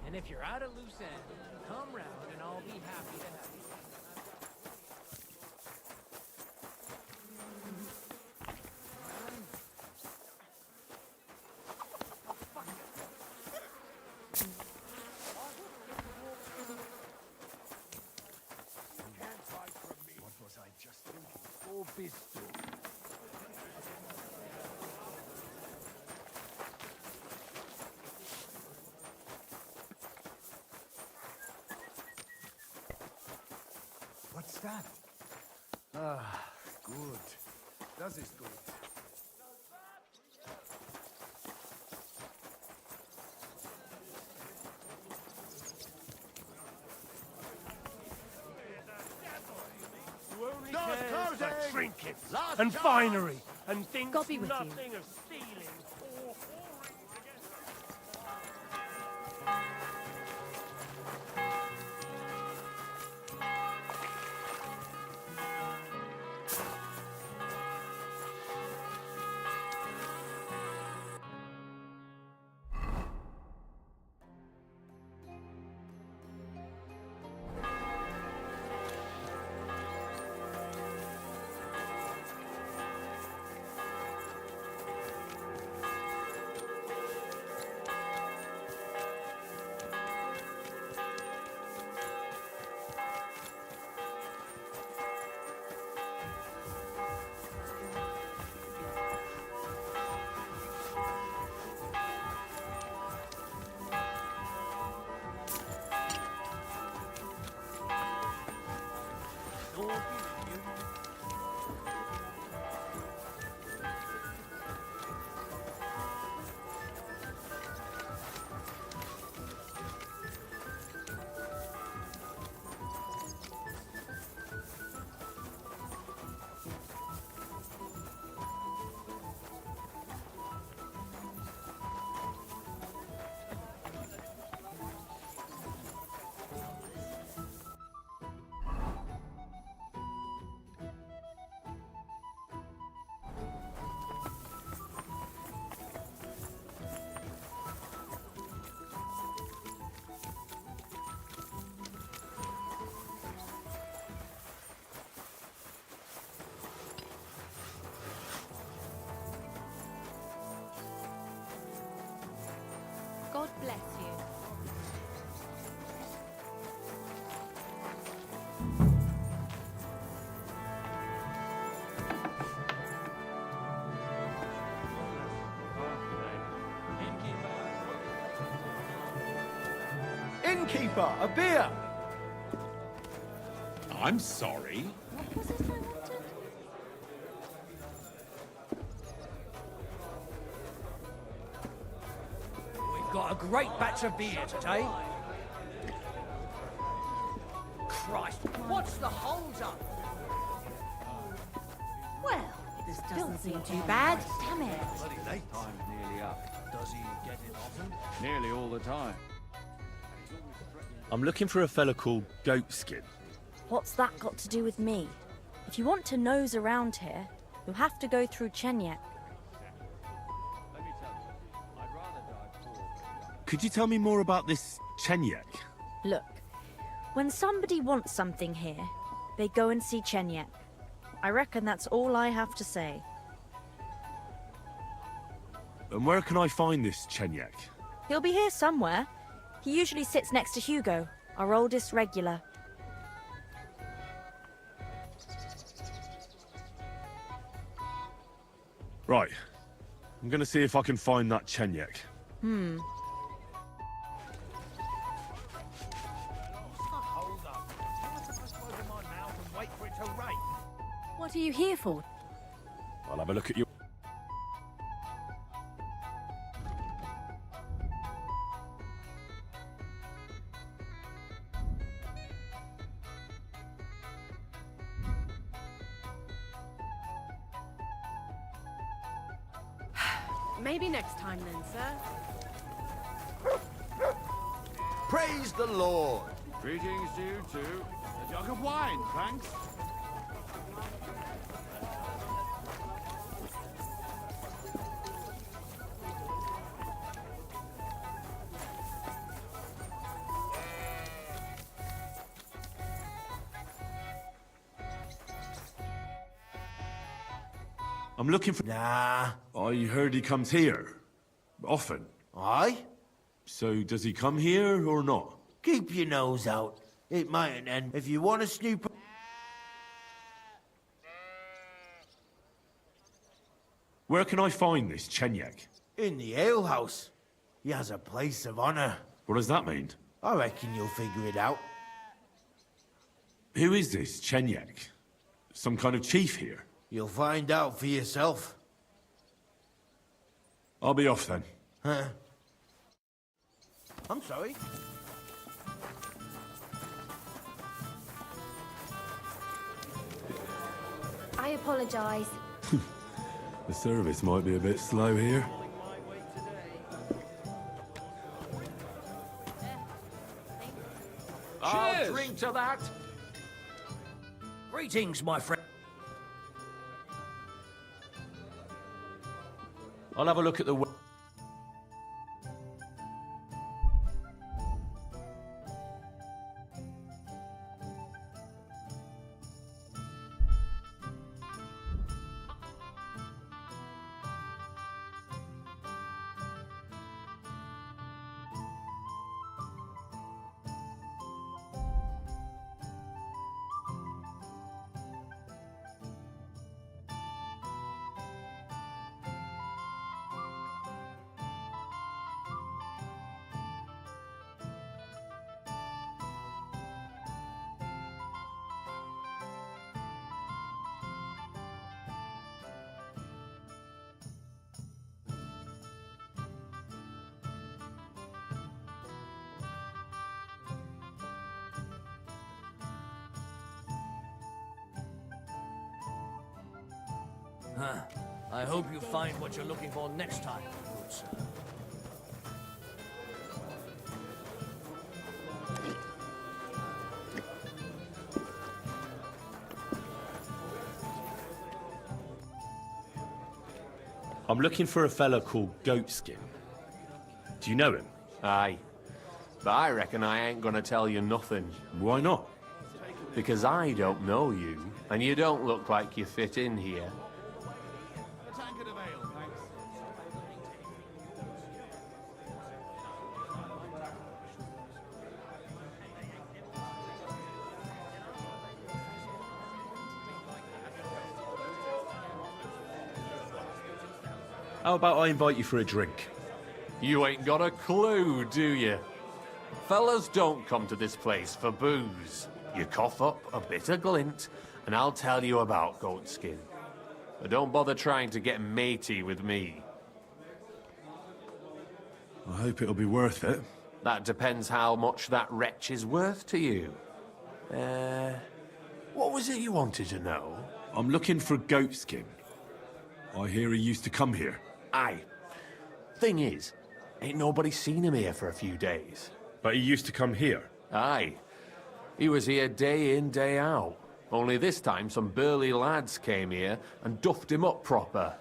And if you're at a loose end, come round and I'll be happy to have you. What was I just thinking? Oh, pistol. What's that? Ah, gut. Das ist gut. For trinkets and finery and things God be with you. nothing of stealing or whoring together. God bless you. Innkeeper, a beer! I'm sorry. What was it I wanted? We've got a great batch of beer today. Christ, what's the hold up? Well, this doesn't seem too bad. Damn it. Bloody late. Time's nearly up. Does he get it often? Nearly all the time. I'm looking for a fella called Goatskin. What's that got to do with me? If you want to nose around here, you'll have to go through Chenyek. Let me tell you, I'd rather die poor. Could you tell me more about this Chenyek? Look, when somebody wants something here, they go and see Chenyek. I reckon that's all I have to say. And where can I find this Chenyek? He'll be here somewhere. He usually sits next to Hugo, our oldest regular. Right. I'm gonna see if I can find that Chenyek. Hold up. I'm supposed to open my mouth and wait for it to rain. What are you here for? I'll have a look at you. Maybe next time then, sir. Praise the Lord! Greetings to you too. A jug of wine, thanks. I'm looking for... Nah. I heard he comes here. Often. Aye? So does he come here or not? Keep your nose out. It mightn't end. If you want to snoop... Where can I find this Chenyek? In the alehouse. He has a place of honor. What does that mean? I reckon you'll figure it out. Who is this Chenyek? Some kind of chief here? You'll find out for yourself. I'll be off then. Huh? I'm sorry. I apologise. The service might be a bit slow here. I'll drink to that. Greetings, my friend. I'll have a look at the... I hope you find what you're looking for next time, good sir. I'm looking for a fella called Goatskin. Do you know him? Aye. But I reckon I ain't gonna tell you nothing. Why not? Because I don't know you, and you don't look like you fit in here. How about I invite you for a drink? You ain't got a clue, do you? Fellas don't come to this place for booze. You cough up a bit of glint, and I'll tell you about Goatskin. But don't bother trying to get matey with me. I hope it'll be worth it. That depends how much that wretch is worth to you. What was it you wanted to know? I'm looking for Goatskin. I hear he used to come here. Aye. Thing is, ain't nobody seen him here for a few days. But he used to come here. Aye. He was here day in, day out. Only this time some burly lads came here and duffed him up proper.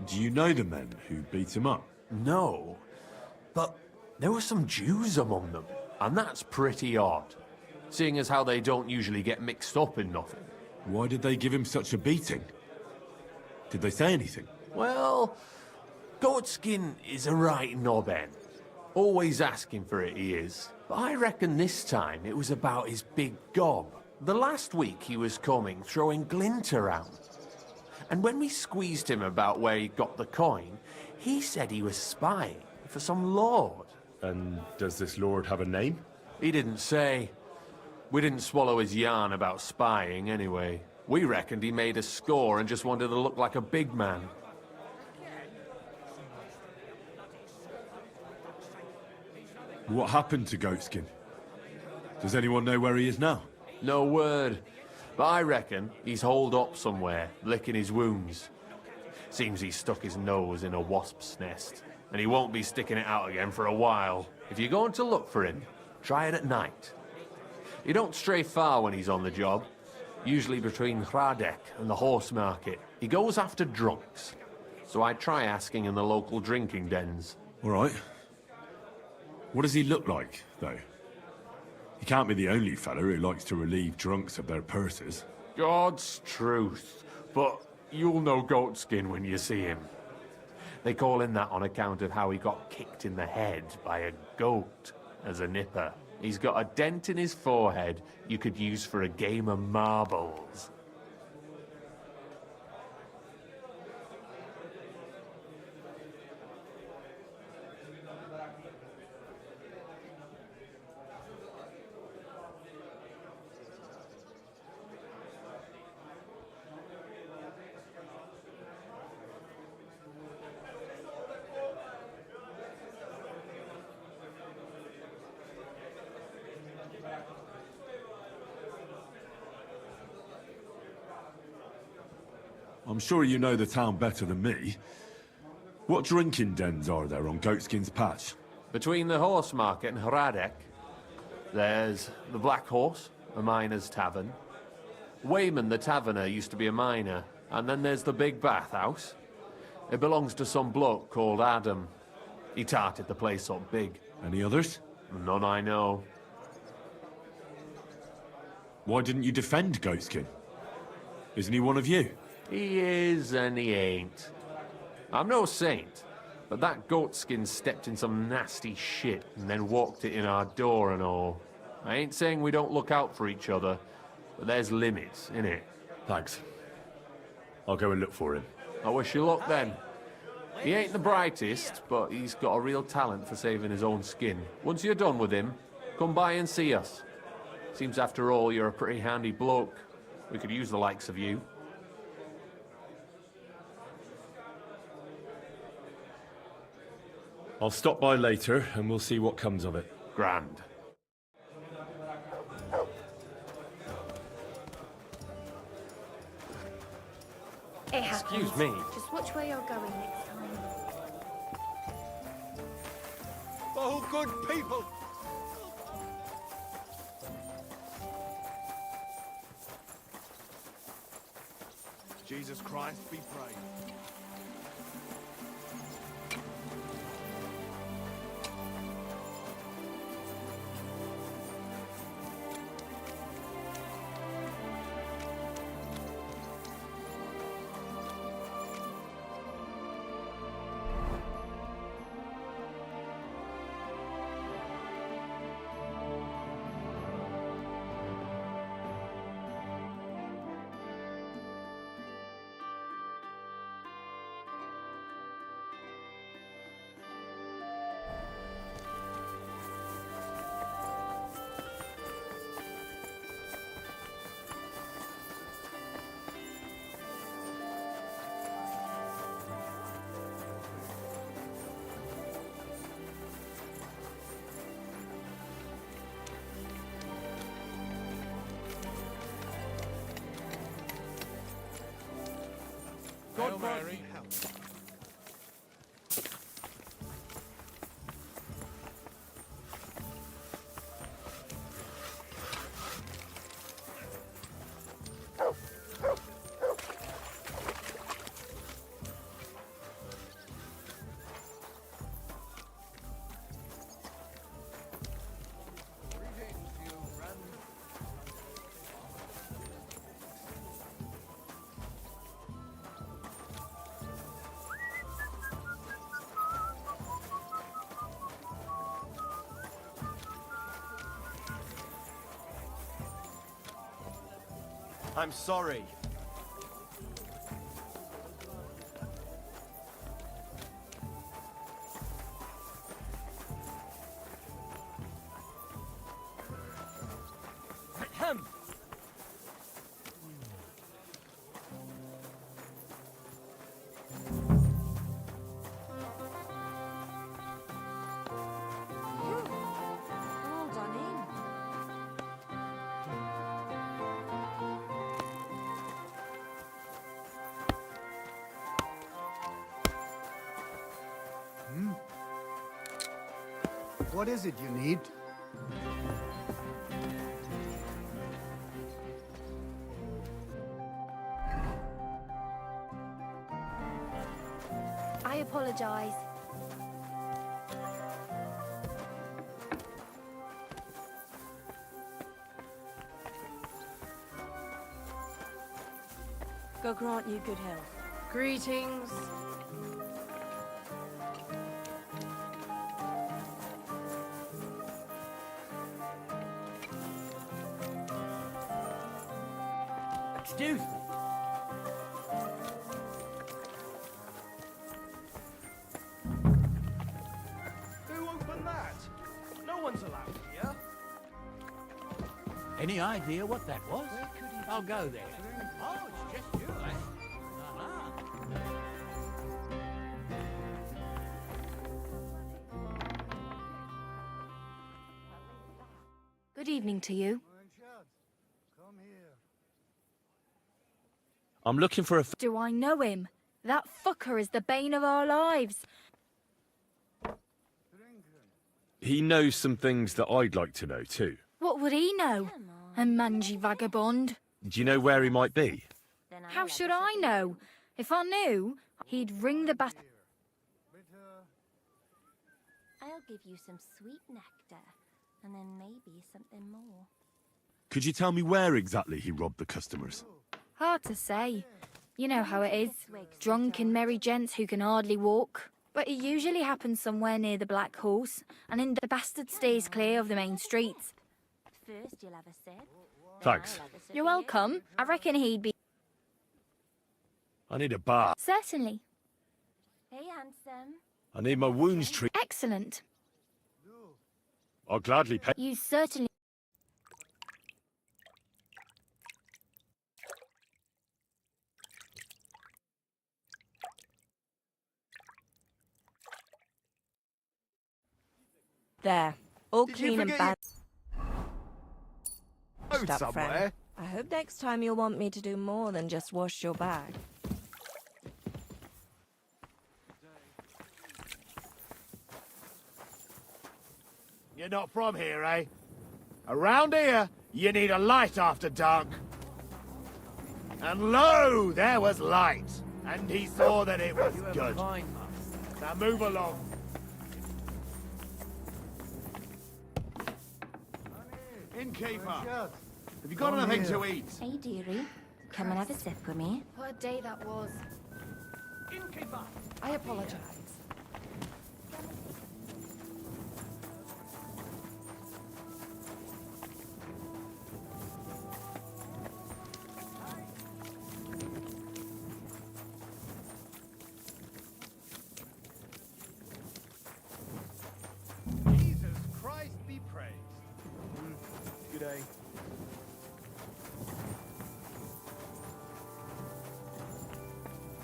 Do you know the men who beat him up? No. But there were some Jews among them, and that's pretty odd. Seeing as how they don't usually get mixed up in nothing. Why did they give him such a beating? Did they say anything? Well, Goatskin is a right knobhead. Always asking for it, he is. But I reckon this time it was about his big gob. The last week he was coming, throwing glint around. And when we squeezed him about where he got the coin, he said he was spying for some lord. And does this lord have a name? He didn't say. We didn't swallow his yarn about spying anyway. We reckoned he made a score and just wanted to look like a big man. What happened to Goatskin? Does anyone know where he is now? No word. But I reckon he's holed up somewhere, licking his wounds. Seems he stuck his nose in a wasp's nest, and he won't be sticking it out again for a while. If you're going to look for him, try it at night. You don't stray far when he's on the job. Usually between Hradek and the horse market. He goes after drunks. So I try asking in the local drinking dens. All right. What does he look like, though? He can't be the only fella who likes to relieve drunks of their purses. God's truth. But you'll know Goatskin when you see him. They call him that on account of how he got kicked in the head by a goat as a nipper. He's got a dent in his forehead you could use for a game of marbles. I'm sure you know the town better than me. What drinking dens are there on Goatskin's Patch? Between the horse market and Hradek, there's the Black Horse, a miner's tavern. Wayman the taverner used to be a miner, and then there's the Big Bathhouse. It belongs to some bloke called Adam. He tarted the place up big. Any others? None I know. Why didn't you defend Goatskin? Isn't he one of you? He is and he ain't. I'm no saint, but that Goatskin stepped in some nasty shit and then walked it in our door and all. I ain't saying we don't look out for each other, but there's limits, innit? Thanks. I'll go and look for him. I wish you luck then. He ain't the brightest, but he's got a real talent for saving his own skin. Once you're done with him, come by and see us. Seems after all you're a pretty handy bloke. We could use the likes of you. I'll stop by later and we'll see what comes of it. Grand. It happens. Excuse me. Just watch where you're going next time. Oh, good people! Jesus Christ, be praised. God, Mary. I'm sorry. All done in. What is it you need? I apologize. God grant you good health. Greetings. Excuse me. Who opened that? No one's allowed here. Any idea what that was? I'll go there. Oh, it's just you, eh? Good evening to you. Come here. I'm looking for a... Do I know him? That fucker is the bane of our lives. He knows some things that I'd like to know too. What would he know? A mangy vagabond. Do you know where he might be? How should I know? If I knew, he'd ring the bat. I'll give you some sweet nectar, and then maybe something more. Could you tell me where exactly he robbed the customers? Hard to say. You know how it is. Drunken merry gents who can hardly walk. But it usually happens somewhere near the Black Horse, and the bastard stays clear of the main streets. First you'll have a sip. Thanks. You're welcome. I reckon he'd be... I need a bath. Certainly. Hey, handsome. I need my wounds treated. Excellent. I'll gladly pay. You certainly... There. All Did you clean and forget bad. your Up, friend. somewhere? I hope next time you'll want me to do more than just wash your bag. You're not from here, eh? Around here, you need a light after dark. And lo, there was light. And he saw that it was good. Now move along. Innkeeper, have you got anything to eat? Hey, dearie. Come and have a sip with me. What a day that was. Innkeeper! I apologize. Jesus Christ be praised. Good day.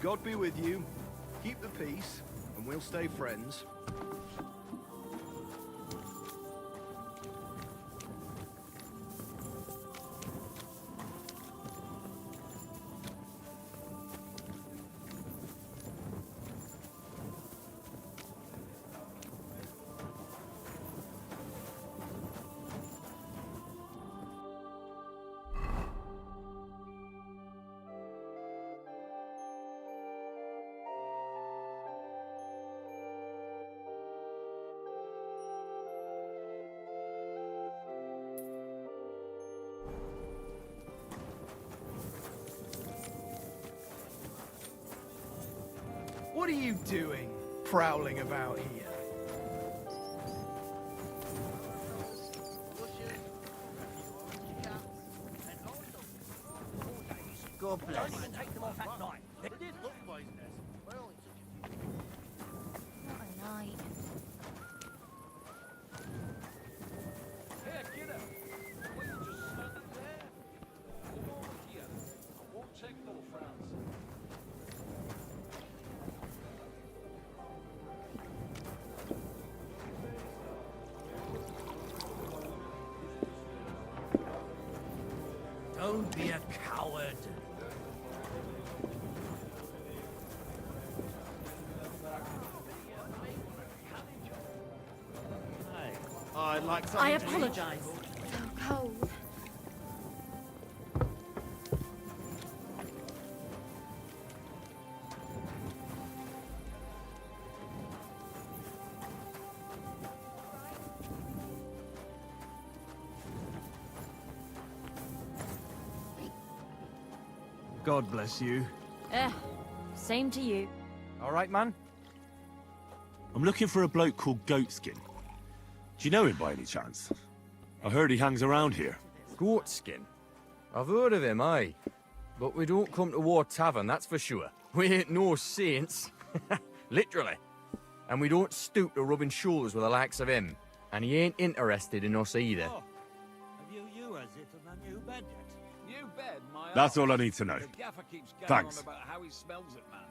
God be with you. Keep the peace, and we'll stay friends. What are you doing, prowling about here? God bless. Don't even take them off at night. It did look poisonous. Well, What a night. Here, kiddo. Well, you just standing there. Come over here. I won't take no frowns. Don't be a coward. I'd like something I to eat. apologize. So cold. God bless you. Same to you. All right, man? I'm looking for a bloke called Goatskin. Do you know him by any chance? I heard he hangs around here. Goatskin? I've heard of him, aye. But we don't come to War Tavern, that's for sure. We ain't no saints. Literally. And we don't stoop to rubbing shoulders with the likes of him. And he ain't interested in us either. Oh, have you used it in a new bed yet? New bed, my That's arse. all I need to know. The gaffer keeps going Thanks. on about how he smells it, man.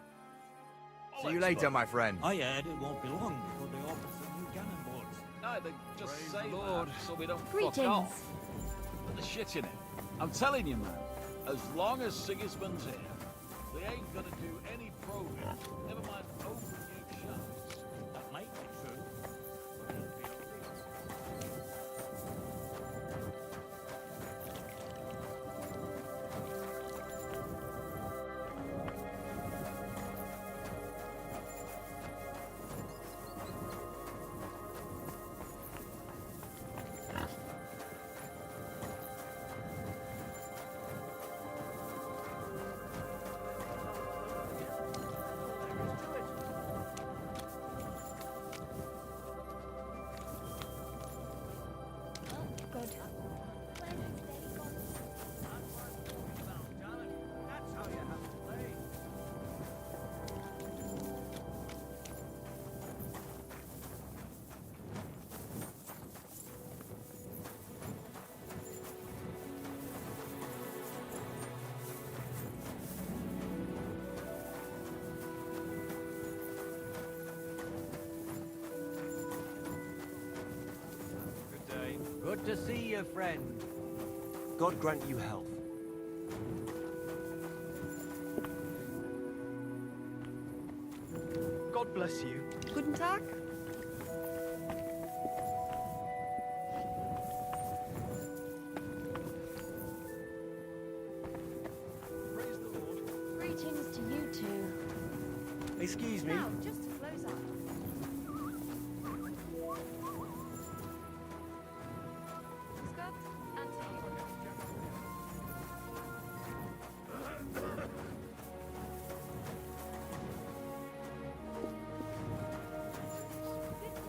See you later, my friend. I heard it won't be long before they open some new cannonballs. No, they just Praise say the Lord. that so we don't fuck Greetings. off. Put the shit in it. I'm telling you, man, as long as Sigismund's here, they ain't gonna do any progress. Never mind open new shafts. That might be true. But it'll be obvious. Good to see you, friend. God grant you health. God bless you. Guten Tag. Praise the Lord. Greetings to you two. Excuse me. Now, just to close up. Scott, Anthony. Good day.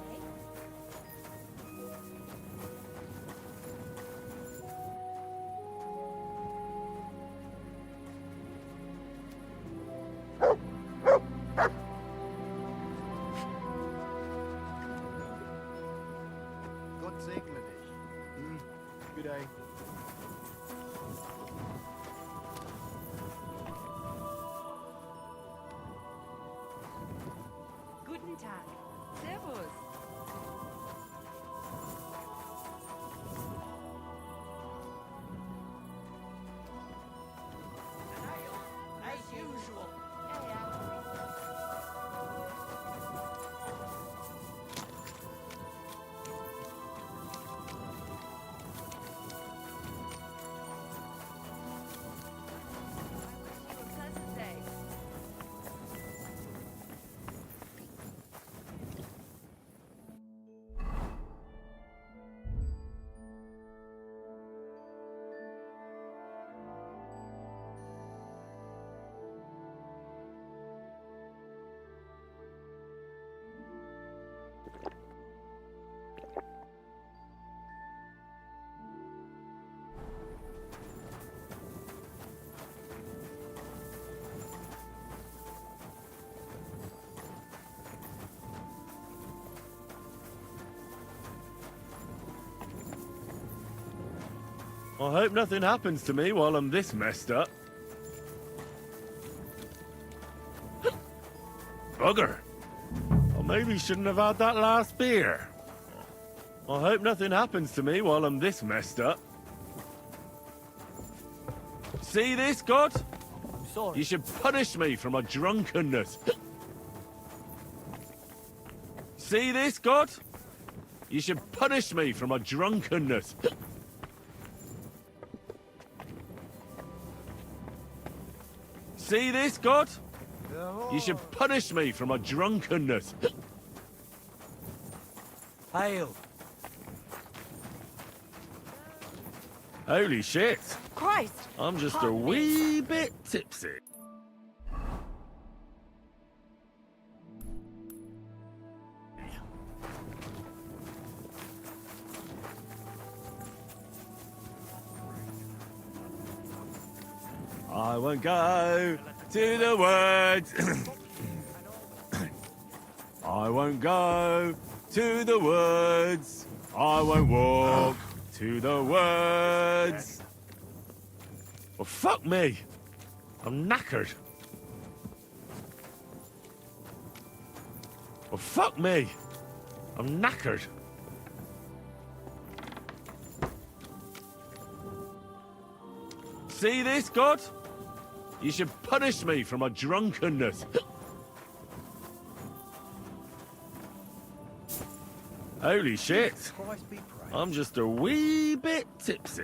Gott segne dich. Good day. Guten Tag. Servus. As usual. I wish you a pleasant day. I hope nothing happens to me while I'm this messed up. Bugger. I maybe shouldn't have had that last beer. I hope nothing happens to me while I'm this messed up. See this, God? Sorry. You should punish me for my drunkenness. See this, God? You should punish me for my drunkenness. See this, God? You should punish me for my drunkenness. Hail. Holy shit! Christ! I'm just a wee bit tipsy. I won't go to the woods. I won't go to the woods. I won't walk to the woods. Well, fuck me. I'm knackered. Well, fuck me. I'm knackered. See this, God? You should punish me for my drunkenness. Holy shit. I'm just a wee bit tipsy.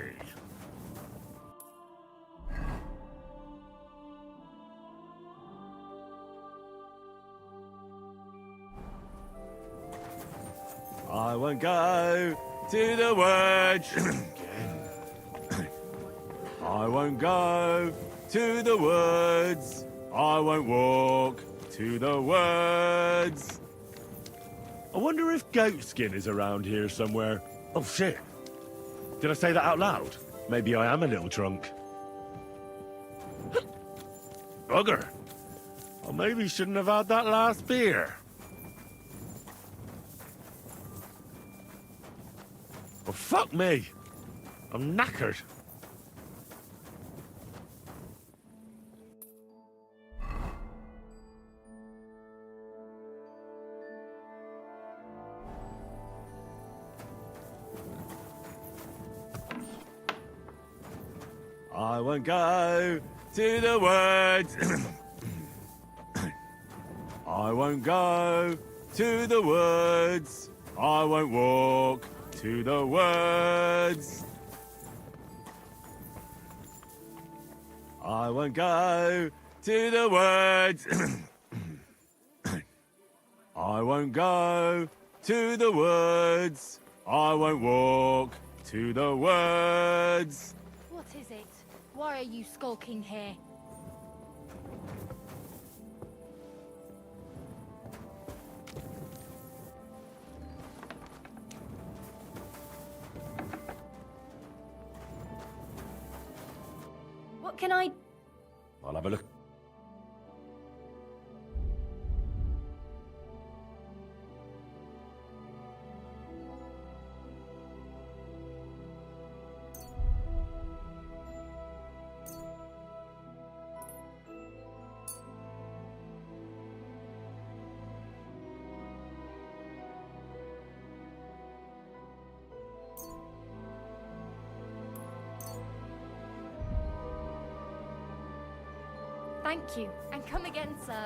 I won't go to the woods. I won't go to the woods. I won't walk to the woods. I wonder if Goatskin is around here somewhere. Oh shit. Did I say that out loud? Maybe I am a little drunk. Bugger. I maybe shouldn't have had that last beer. Well, fuck me. I'm knackered. I won't go to the woods. I won't go to the woods. I won't walk to the woods. I won't go to the woods. I won't go to the woods. I won't walk to the woods. What is it? Why are you skulking here? What can I... I'll have a look. Thank you, and come again, sir.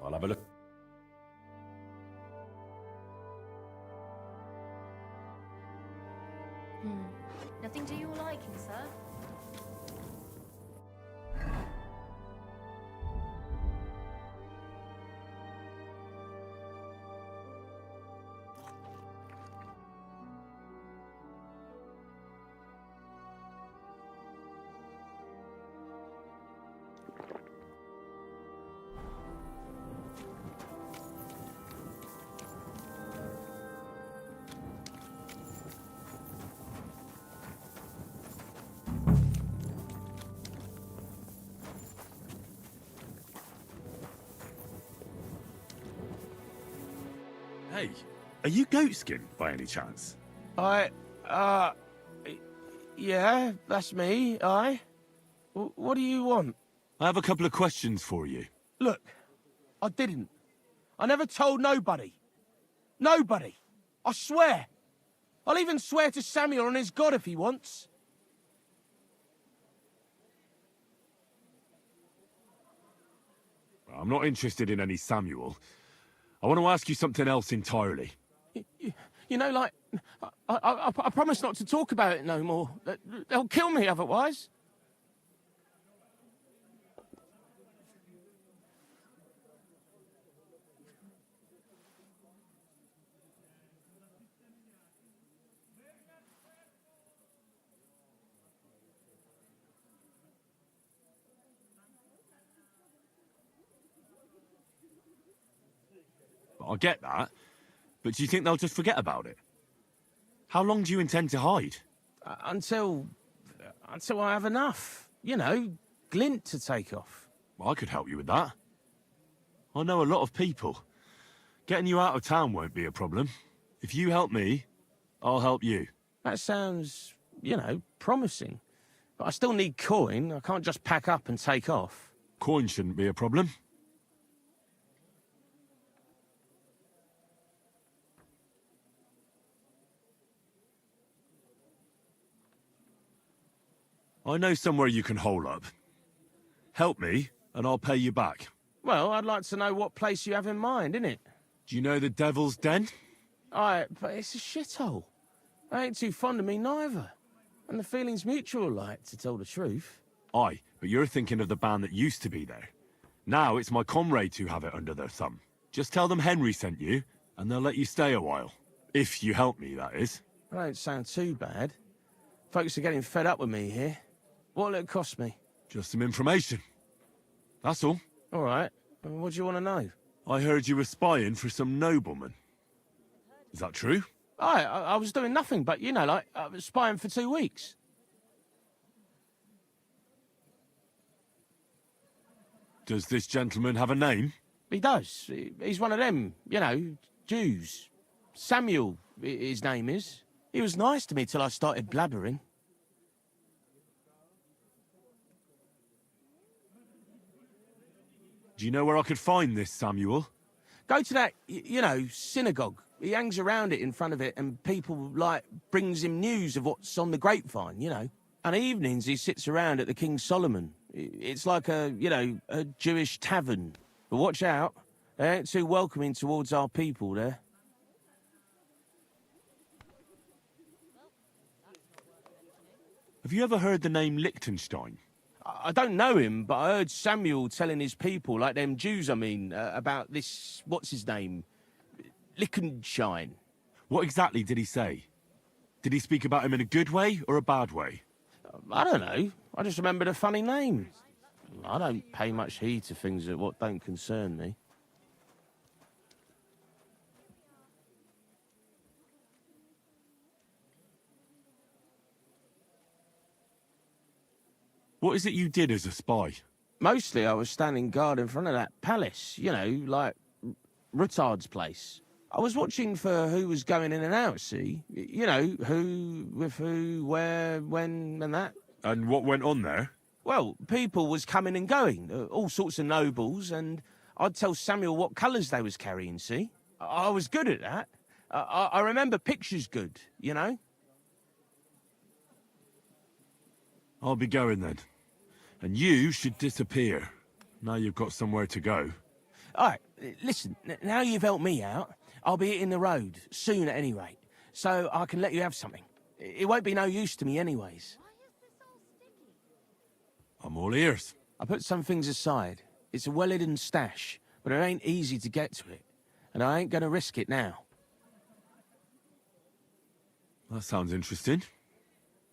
I'll have a look. Nothing to your liking, sir? Hey, are you Goatskin by any chance? Yeah, that's me, What do you want? I have a couple of questions for you. Look, I didn't. I never told nobody. Nobody. I swear. I'll even swear to Samuel and his God if he wants. I'm not interested in any Samuel. I want to ask you something else entirely. You know, like, I promise not to talk about it no more. They'll kill me otherwise. I get that. But do you think they'll just forget about it? How long do you intend to hide? Until I have enough. You know, glint to take off. Well, I could help you with that. I know a lot of people. Getting you out of town won't be a problem. If you help me, I'll help you. That sounds, you know, promising. But I still need coin. I can't just pack up and take off. Coin shouldn't be a problem. I know somewhere you can hole up. Help me, and I'll pay you back. Well, I'd like to know what place you have in mind, innit? Do you know the Devil's Den? But it's a shithole. They ain't too fond of me neither. And the feeling's mutual, like, to tell the truth. Aye, but you're thinking of the band that used to be there. Now it's my comrades who have it under their thumb. Just tell them Henry sent you, and they'll let you stay a while. If you help me, that is. That don't sound too bad. Folks are getting fed up with me here. What'll it cost me? Just some information. That's all. All right. What do you want to know? I heard you were spying for some nobleman. Is that true? I was doing nothing but, you know, like, I was spying for 2 weeks. Does this gentleman have a name? He does. He's one of them, you know, Jews. Samuel, his name is. He was nice to me till I started blabbering. Do you know where I could find this Samuel? Go to that, you know, synagogue. He hangs around it in front of it, and people, like, brings him news of what's on the grapevine, you know. And evenings he sits around at the King Solomon. It's like a, you know, a Jewish tavern. But watch out. They ain't too welcoming towards our people there. Have you ever heard the name Liechtenstein? I don't know him, but I heard Samuel telling his people, like them Jews, I mean, about this, what's his name? Liechtenstein. What exactly did he say? Did he speak about him in a good way or a bad way? I don't know. I just remembered a funny name. I don't pay much heed to things that what don't concern me. What is it you did as a spy? Mostly I was standing guard in front of that palace, you know, like Rutard's place. I was watching for who was going in and out, see? You know, who, with who, where, when, and that. And what went on there? Well, people was coming and going, all sorts of nobles, and I'd tell Samuel what colours they was carrying, see? I was good at that. I remember pictures good, you know? I'll be going then. And you should disappear. Now you've got somewhere to go. All right, listen, now you've helped me out, I'll be hitting the road, soon at any rate, so I can let you have something. It won't be no use to me anyways. I'm all ears. I put some things aside. It's a well-hidden stash, but it ain't easy to get to it, and I ain't gonna risk it now. That sounds interesting.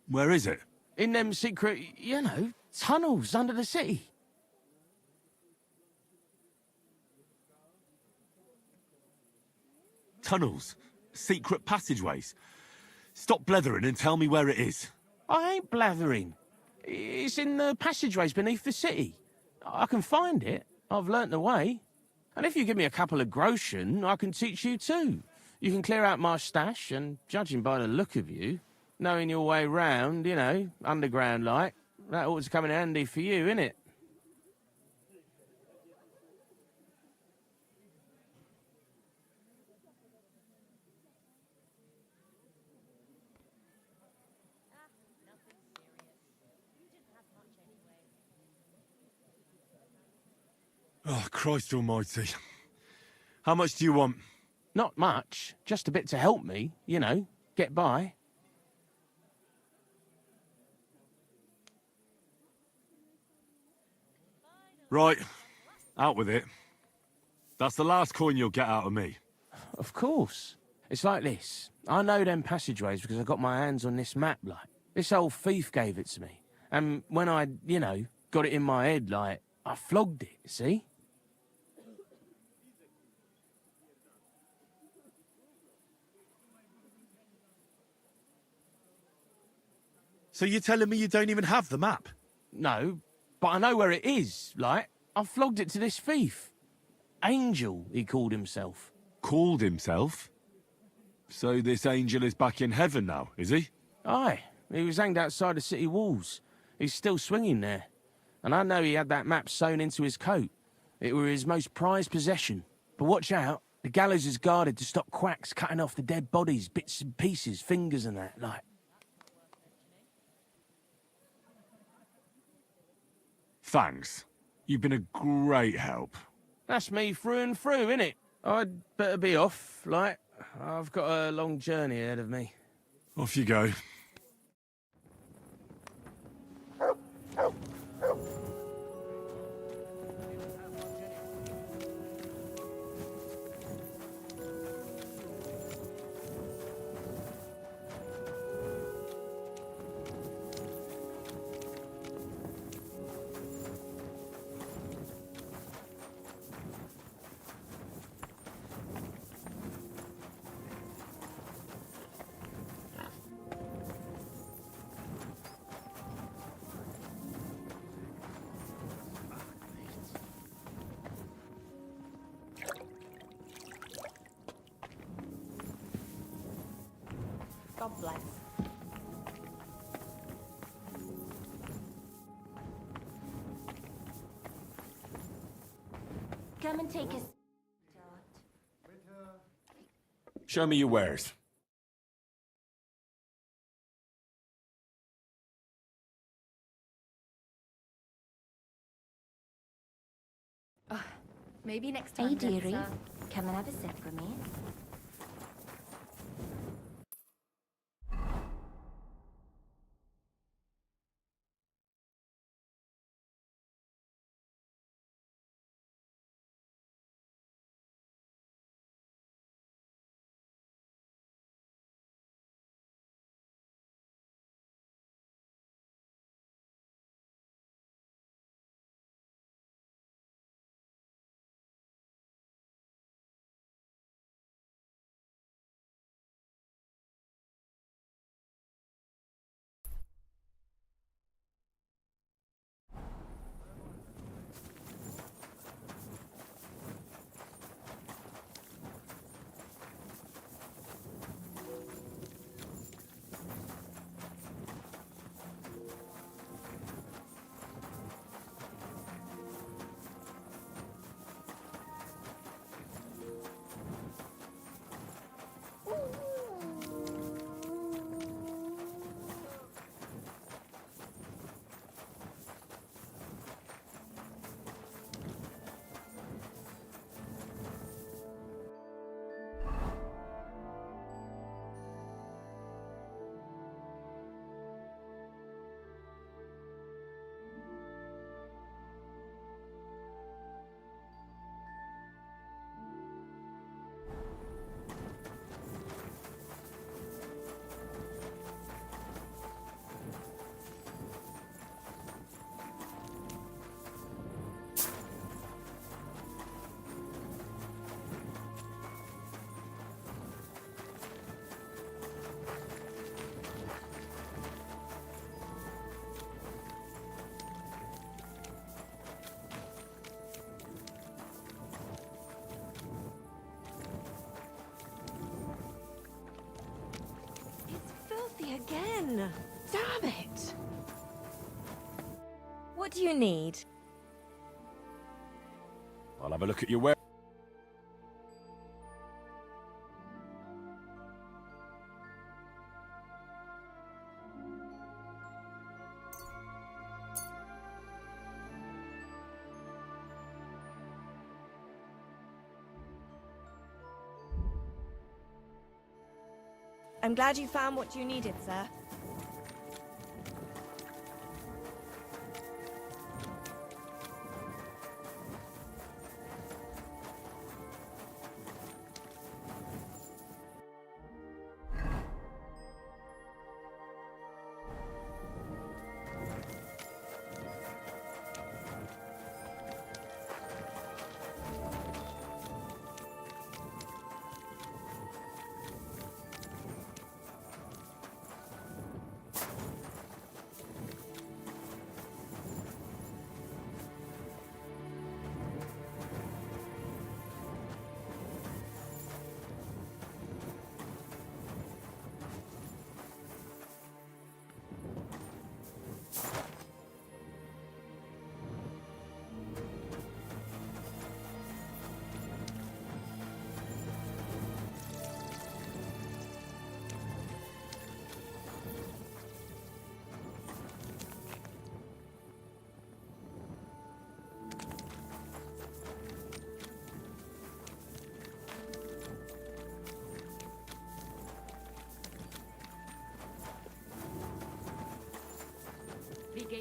Where is it? In them secret, you know, tunnels under the city. Tunnels? Secret passageways? Stop blethering and tell me where it is. I ain't blathering. It's in the passageways beneath the city. I can find it. I've learnt the way. And if you give me a couple of groschen, I can teach you too. You can clear out my stash, and judging by the look of you, knowing your way round, you know, underground like, that ought to come in handy for you, innit? Oh, Christ almighty. How much do you want? Not much. Just a bit to help me, you know, get by. Right. Out with it. That's the last coin you'll get out of me. Of course. It's like this. I know them passageways because I got my hands on this map, like. This old thief gave it to me. And when I, you know, got it in my head, like, I flogged it, see? So you're telling me you don't even have the map? No, but I know where it is, like. I flogged it to this thief. Angel, he called himself. Called himself? So this angel is back in heaven now, is he? Aye, he was hanged outside the city walls. He's still swinging there. And I know he had that map sewn into his coat. It were his most prized possession. But watch out, the gallows is guarded to stop quacks cutting off the dead bodies, bits and pieces, fingers and that, like. Thanks. You've been a great help. That's me through and through, innit? I'd better be off, like. I've got a long journey ahead of me. Off you go. God bless. Come and take us. Show me your wares. Maybe next Hey, time. dearie. Sir. Come and have a sip for me. Filthy again. Damn it. What do you need? I'll have a look at your ware. I'm glad you found what you needed, sir.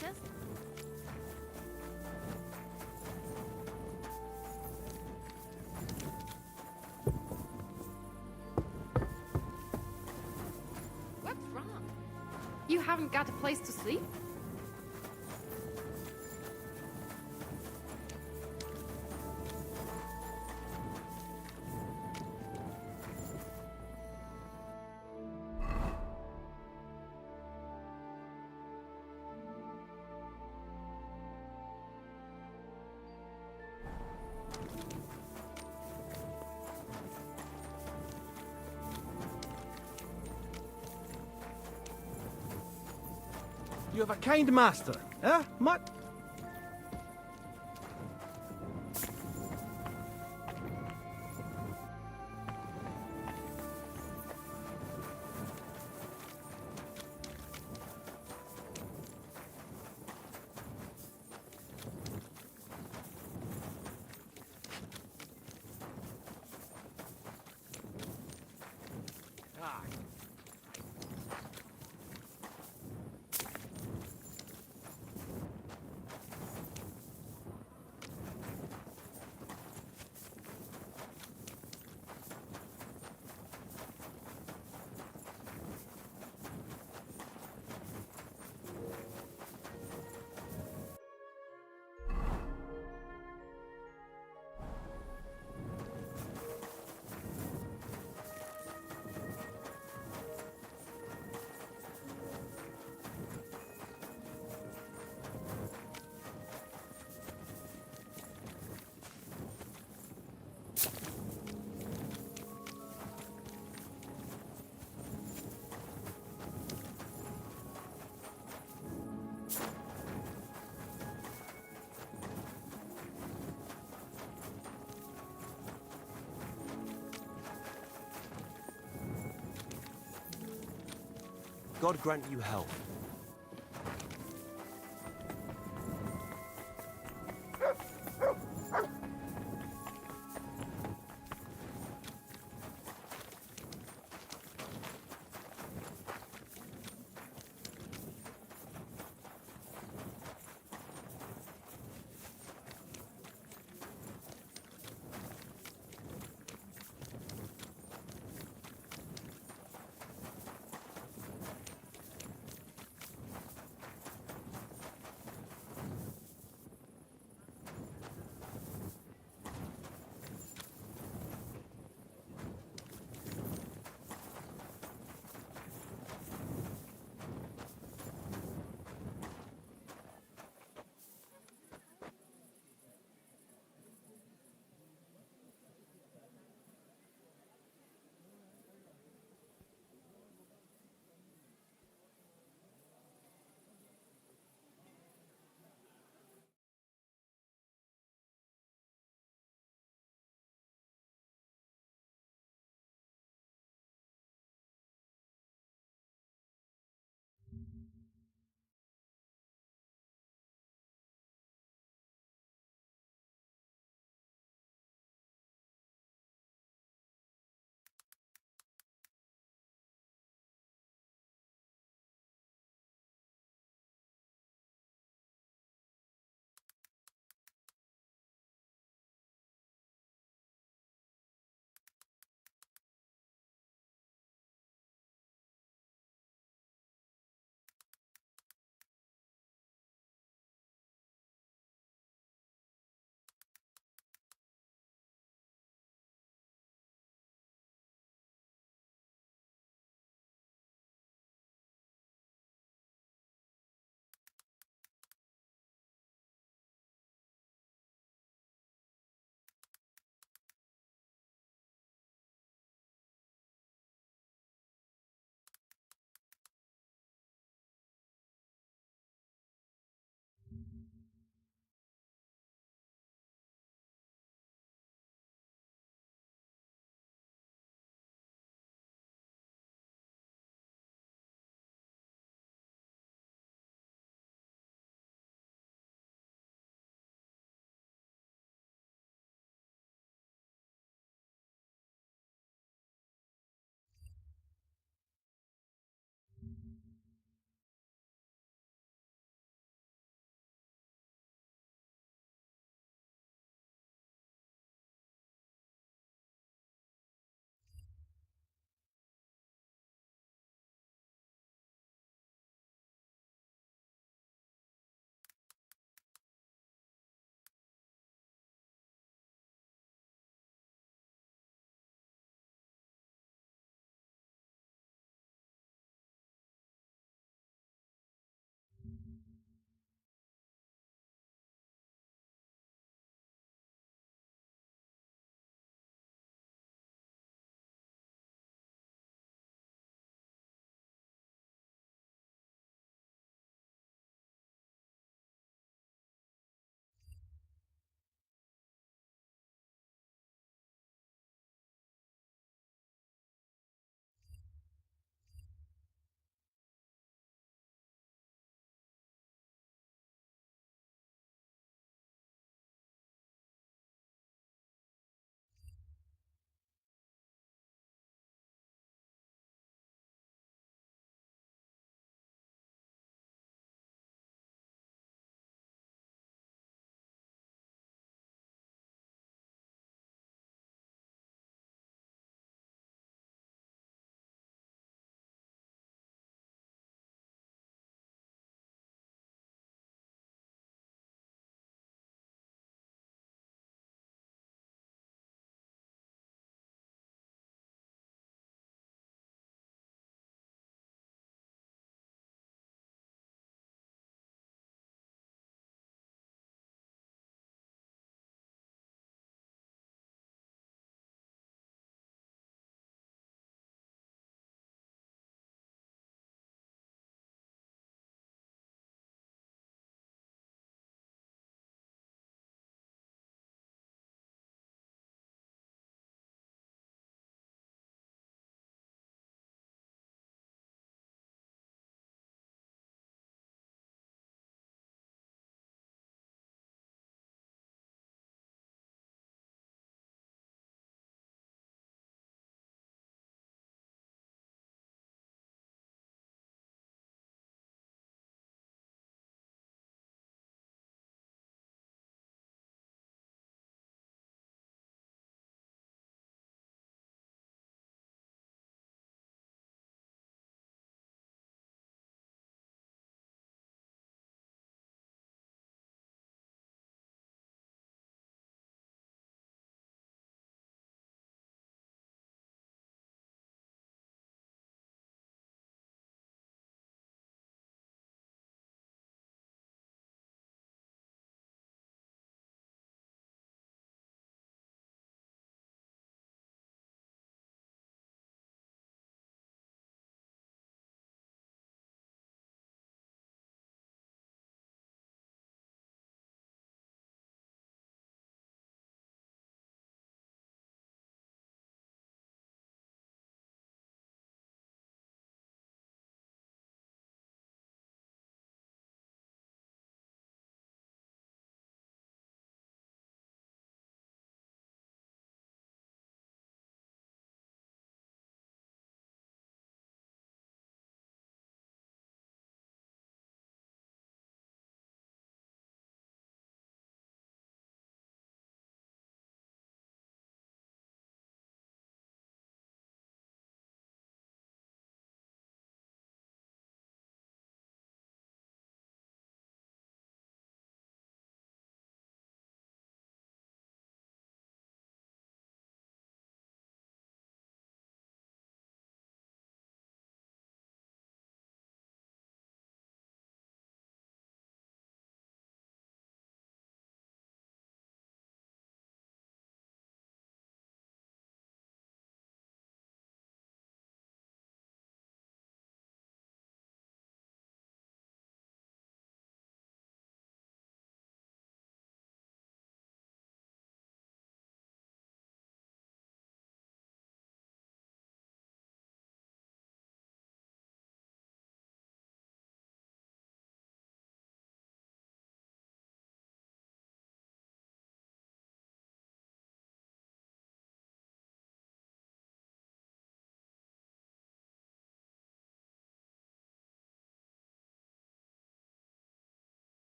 visitors? What's wrong? You haven't got a place to sleep? You have a kind master, eh, Mutt? God grant you health.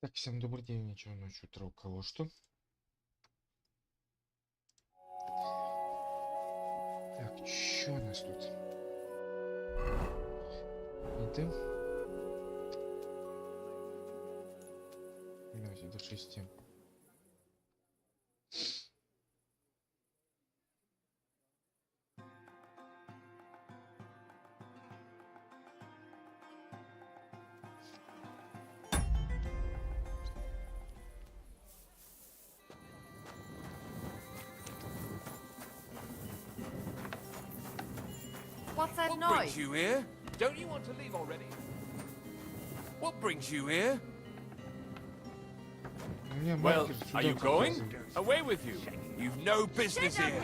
Итак, всем добрый день, вечер, ночь, утро, у кого что. Так, что у нас тут? Это? Давайте до 6. What's that What noise? brings you here? Don't you want to leave already? What brings you here? Well, are you going? Away with you. You've no business here.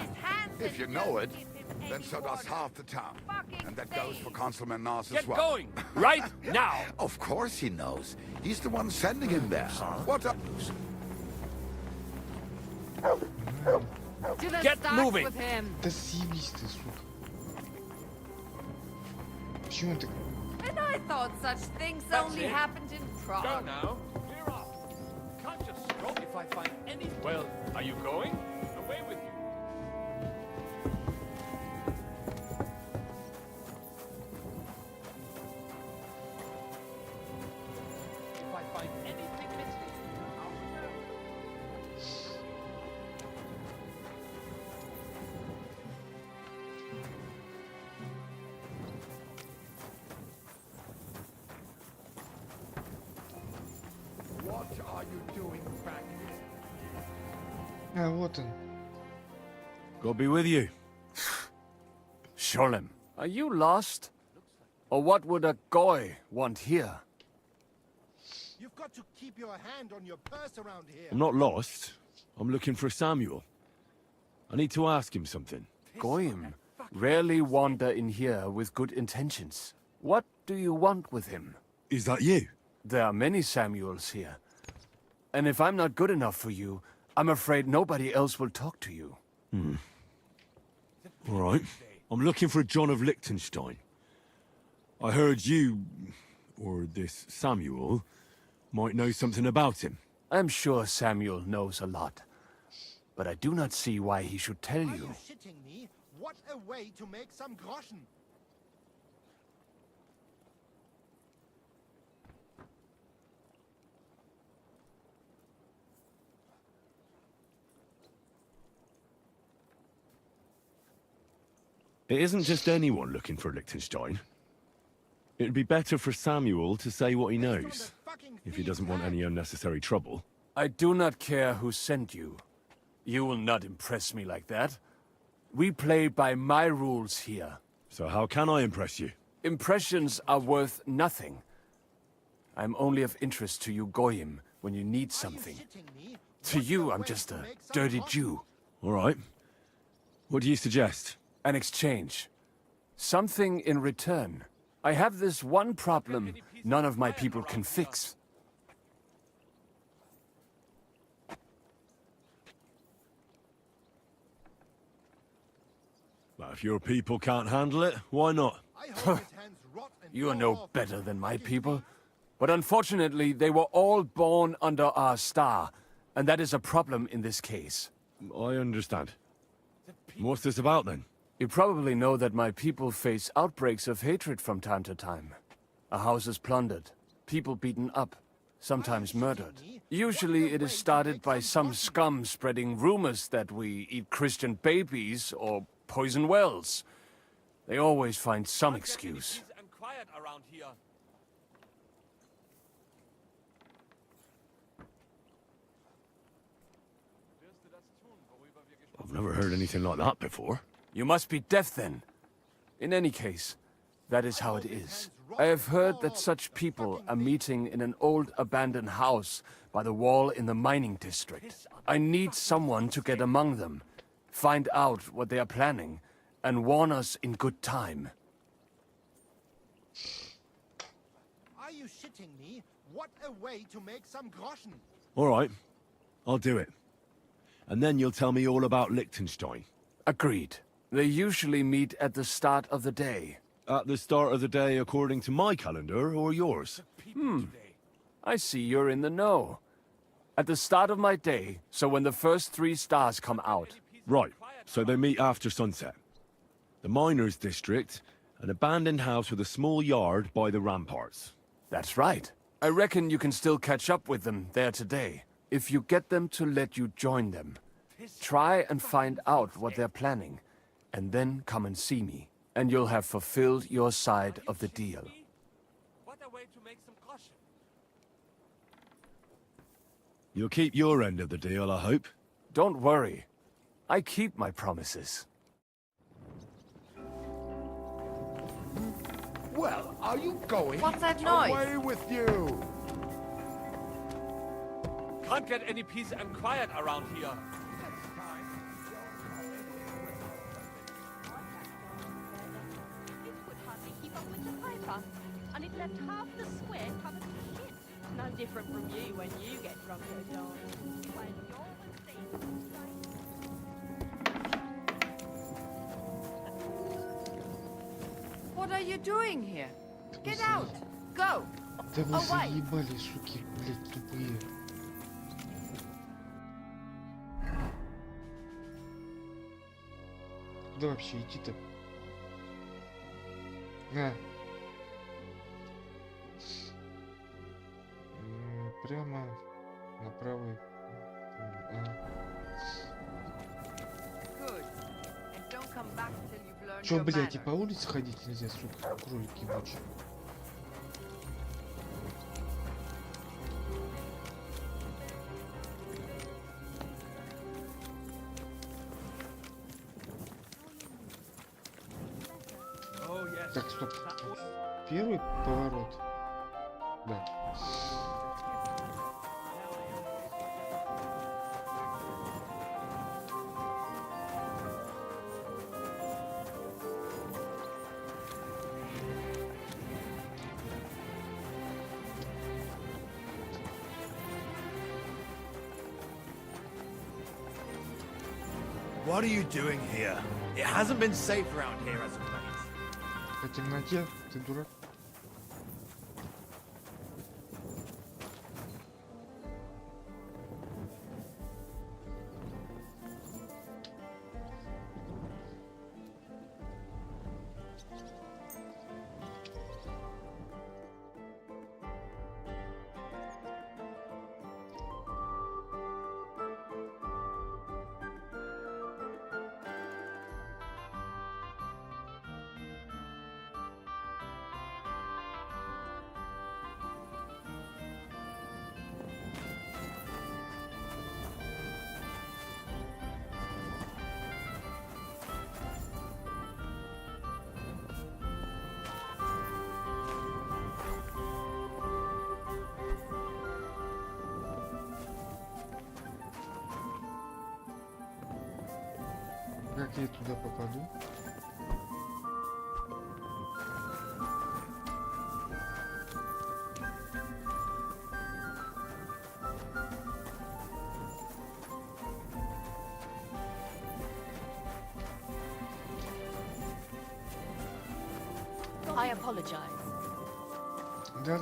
If you know it, then so does half the town. And that goes for Councilman Nas as Get well. going, right now. Of course he knows. He's the one sending him there. What a... To the Get stocks moving. with him. Да съебись ты, сука. Почему он так... And I thought such things That's only it. happened in Prague. Go now. Clear off. Can't just stop if I find any. Well, are you going? Away with you. If I find anything missing, I'll know. What are you doing back here? А, вот он. God be with you. Sholem, are you lost? Or what would a goy want here? You've got to keep your hand on your purse around here. I'm not lost. I'm looking for Samuel. I need to ask him something. Goyim rarely wander in here with good intentions. What do you want with him? Is that you? There are many Samuels here. And if I'm not good enough for you, I'm afraid nobody else will talk to you. All right. I'm looking for a John of Liechtenstein. I heard you, or this Samuel, might know something about him. I'm sure Samuel knows a lot. But I do not see why he should tell Are you. you shitting me? What a way to make some groschen. It isn't just anyone looking for Liechtenstein. It'd be better for Samuel to say what he knows, if he doesn't want any unnecessary trouble. I do not care who sent you. You will not impress me like that. We play by my rules here. So how can I impress you? Impressions are worth nothing. I'm only of interest to you Goyim when you need something. To you, I'm just a dirty Jew. All right. What do you suggest? An exchange. Something in return. I have this one problem none of my people can fix. Well, if your people can't handle it, why not? You are no better than my people. But unfortunately, they were all born under our star, and that is a problem in this case. I understand. What's this about, then? You probably know that my people face outbreaks of hatred from time to time. A house is plundered, people beaten up, sometimes murdered. Usually it is started by some scum spreading rumors that we eat Christian babies or poison wells. They always find some excuse. I've never heard anything like that before. You must be deaf then. In any case, that is how it is. I have heard that such people are meeting in an old abandoned house by the wall in the mining district. I need someone to get among them, find out what they are planning, and warn us in good time. Are you shitting me? What a way to make some groschen. All right. I'll do it. And then you'll tell me all about Liechtenstein. Agreed. They usually meet at the start of the day. At the start of the day according to my calendar or yours? I see you're in the know. At the start of my day, so when the first 3 stars come out. Right, so they meet after sunset. The miners' district, an abandoned house with a small yard by the ramparts. That's right. I reckon you can still catch up with them there today, if you get them to let you join them. Try and find out what they're planning, and then come and see me, and you'll have fulfilled your side of the deal. What a way to make some caution. You'll keep your end of the deal, I hope. Don't worry. I keep my promises. Well, are you going? What's that noise? Away with you! Can't get any peace and quiet around here. It could hardly keep up with the piper, and it left half the square covered in shit. No different from you when you get drunk at dawn. When you're What are you doing here? Get out! Go! Да вы Away! заебали, суки, блядь, тупые. Куда вообще идти-то? Прямо направо. Чё, блядь, и по улице ходить нельзя, сука, кролики ебучие. Так, стоп. Первый поворот. Да. What are you doing here? It hasn't been safe around here as of late. По темноте, ты дурак. Как я туда попаду? I apologize. Да,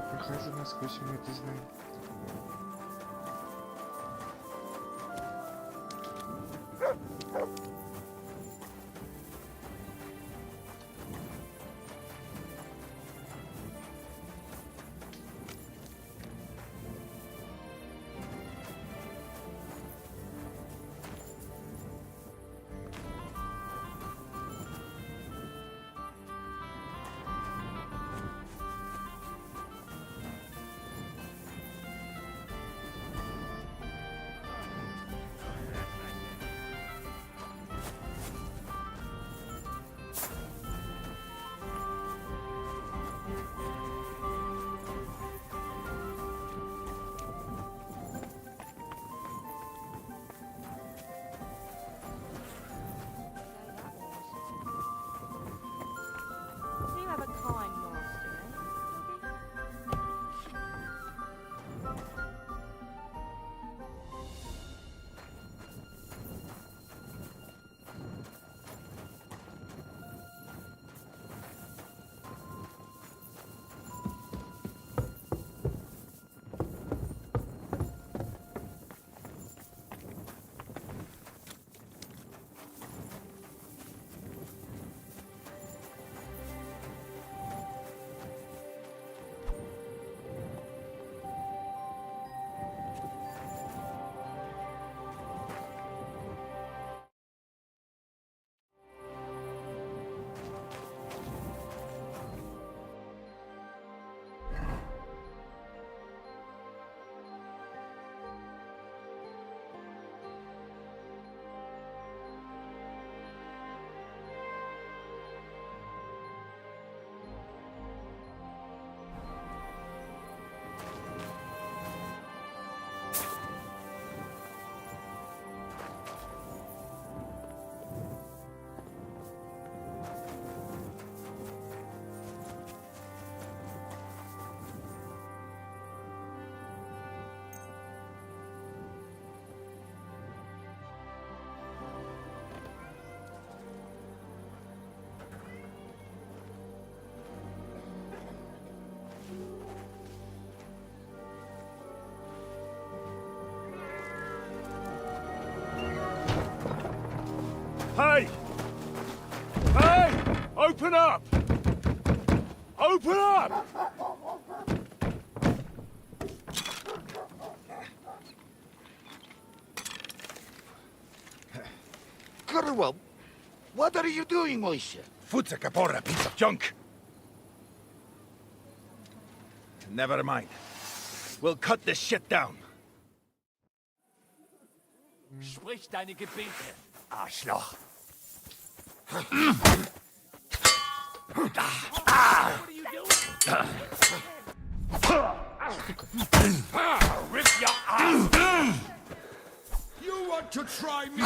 прохожу насквозь, мы это знаем. Hey! Hey! Open up! Open up! Kurwa, what are you doing, Moishe? Futsa capora, piece of junk. Never mind. We'll cut this shit down. Sprich deine Gebete. Arschloch. What are you doing? Rip your ass! You want to try me?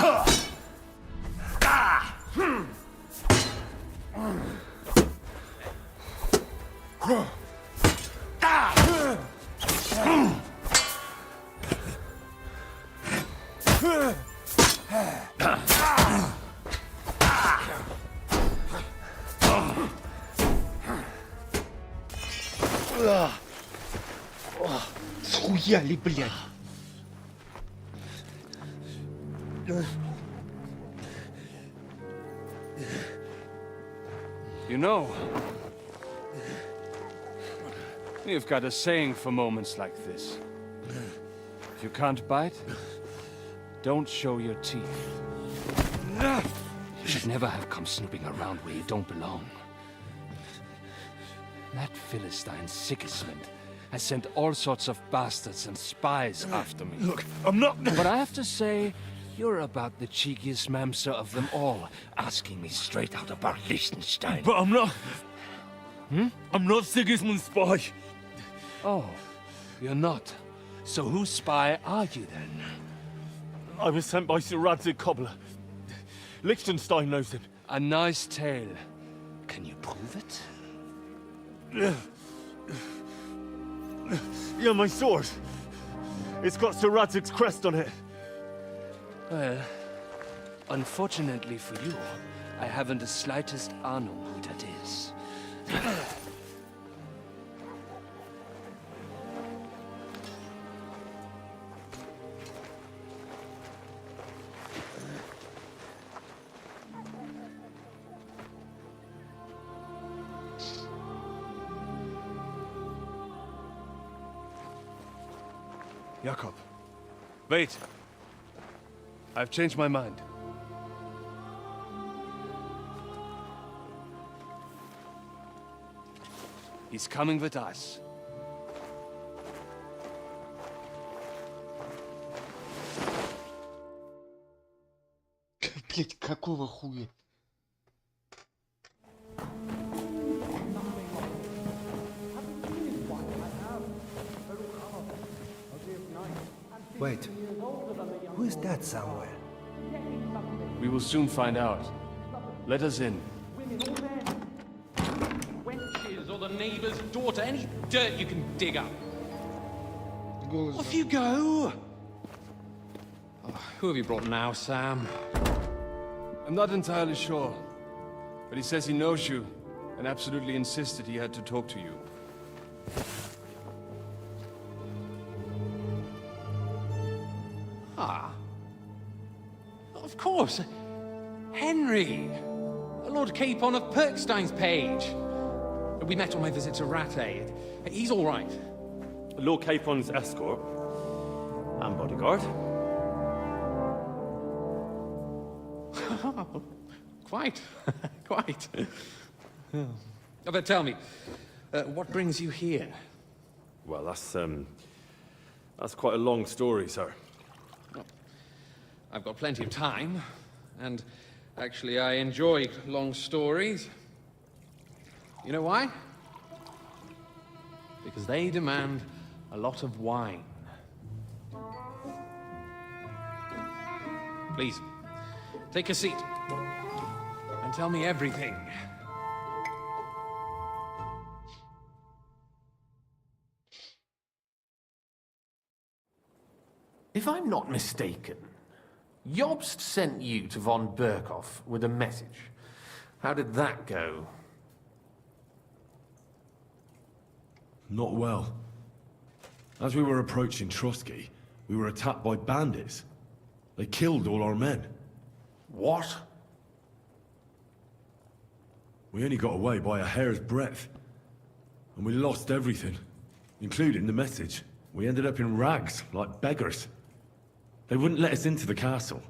Схуяли, блядь. You know, we've got a saying for moments like this. If you can't bite, don't show your teeth. You should never have come snooping around where you don't belong. That Philistine Sigismund has sent all sorts of bastards and spies after me. Look, I'm not... But I have to say, you're about the cheekiest mamser of them all, asking me straight out about Liechtenstein. But I'm not... I'm not Sigismund's spy. Oh, you're not. So whose spy are you then? I was sent by Sir Radzig Cobbler. Liechtenstein knows him. A nice tale. Can you prove it? Yeah, my sword. It's got Sir Radzig's crest on it. Well, unfortunately for you, I haven't the slightest ahnung who that is. Jakob, wait. I've changed my mind. He's coming with us. Блять, какого хуя? Wait, who is that somewhere? We will soon find out. Let us in. Wenches or the neighbor's daughter, any dirt you can dig up. Off you go! Oh, who have you brought now, Sam? I'm not entirely sure, but he says he knows you and absolutely insisted he had to talk to you. Ah. Of course. Henry. Lord Capon of Perkstein's page. We met on my visit to Rattay. He's all right. Lord Capon's escort and bodyguard. Quite. Quite. Oh, but tell me, what brings you here? Well, that's quite a long story, sir. Well, I've got plenty of time, and actually I enjoy long stories. You know why? Because they demand a lot of wine. Please, take a seat and tell me everything. If I'm not mistaken, Jobst sent you to von Berkhoff with a message. How did that go? Not well. As we were approaching Trotsky, we were attacked by bandits. They killed all our men. What? We only got away by a hair's breadth. And we lost everything, including the message. We ended up in rags, like beggars. They wouldn't let us into the castle.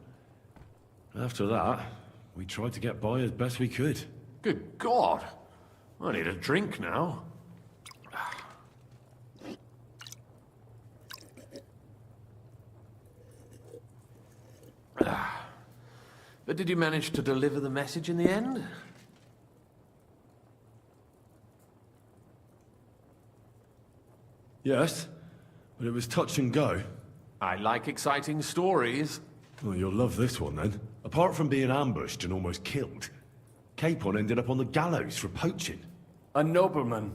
After that, we tried to get by as best we could. Good God! I need a drink now. But did you manage to deliver the message in the end? Yes, but it was touch and go. I like exciting stories. Well, you'll love this one then. Apart from being ambushed and almost killed, Capon ended up on the gallows for poaching. A nobleman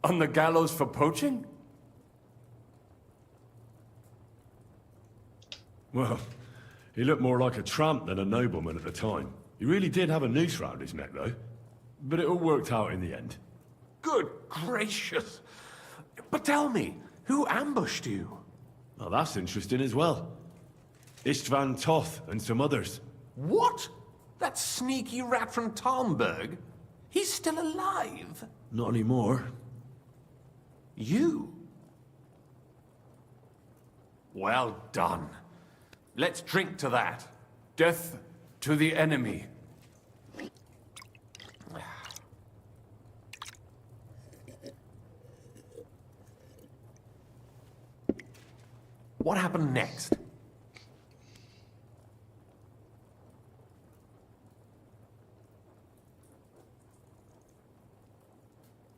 on the gallows for poaching? Well, he looked more like a tramp than a nobleman at the time. He really did have a noose round his neck, though. But it all worked out in the end. Good gracious! But tell me, who ambushed you? Well, that's interesting as well. Istvan Toth and some others. What? That sneaky rat from Talmberg? He's still alive? Not anymore. You? Well done. Let's drink to that. Death to the enemy. What happened next?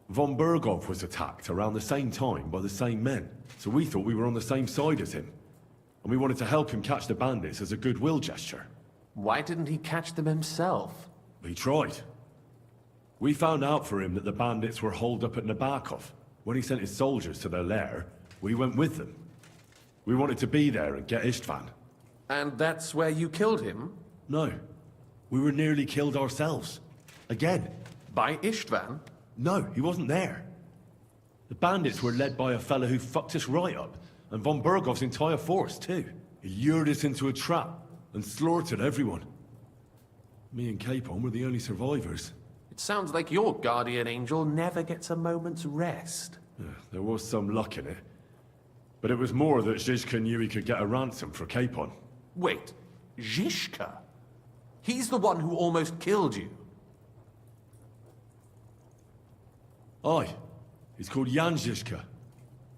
Von Berghoff was attacked around the same time by the same men, so we thought we were on the same side as him. And we wanted to help him catch the bandits as a goodwill gesture. Why didn't he catch them himself? He tried. We found out for him that the bandits were holed up at Nabokov. When he sent his soldiers to their lair, we went with them. We wanted to be there and get Istvan. And that's where you killed him? No. We were nearly killed ourselves. Again. By Istvan? No, he wasn't there. The bandits were led by a fella who fucked us right up, and von Berghoff's entire force, too. He lured us into a trap and slaughtered everyone. Me and Capon were the only survivors. It sounds like your guardian angel never gets a moment's rest. Yeah, there was some luck in it. But it was more that Zizka knew he could get a ransom for Capon. Wait, Zizka? He's the one who almost killed you. Aye. He's called Jan Zizka,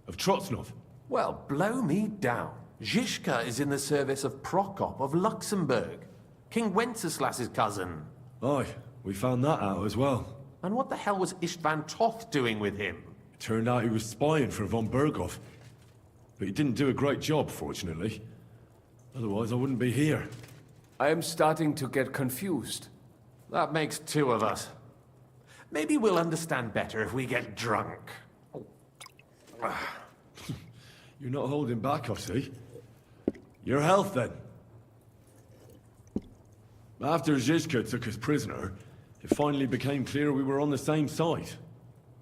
of Trotsnov. Well, blow me down. Zizka is in the service of Prokop of Luxembourg, King Wenceslas's cousin. Aye, we found that out as well. And what the hell was Istvan Toth doing with him? It turned out he was spying for von Berghoff. But he didn't do a great job, fortunately. Otherwise, I wouldn't be here. I am starting to get confused. That makes two of us. Maybe we'll understand better if we get drunk. You're not holding back, I see. Your health, then. After Zizka took us prisoner, it finally became clear we were on the same side.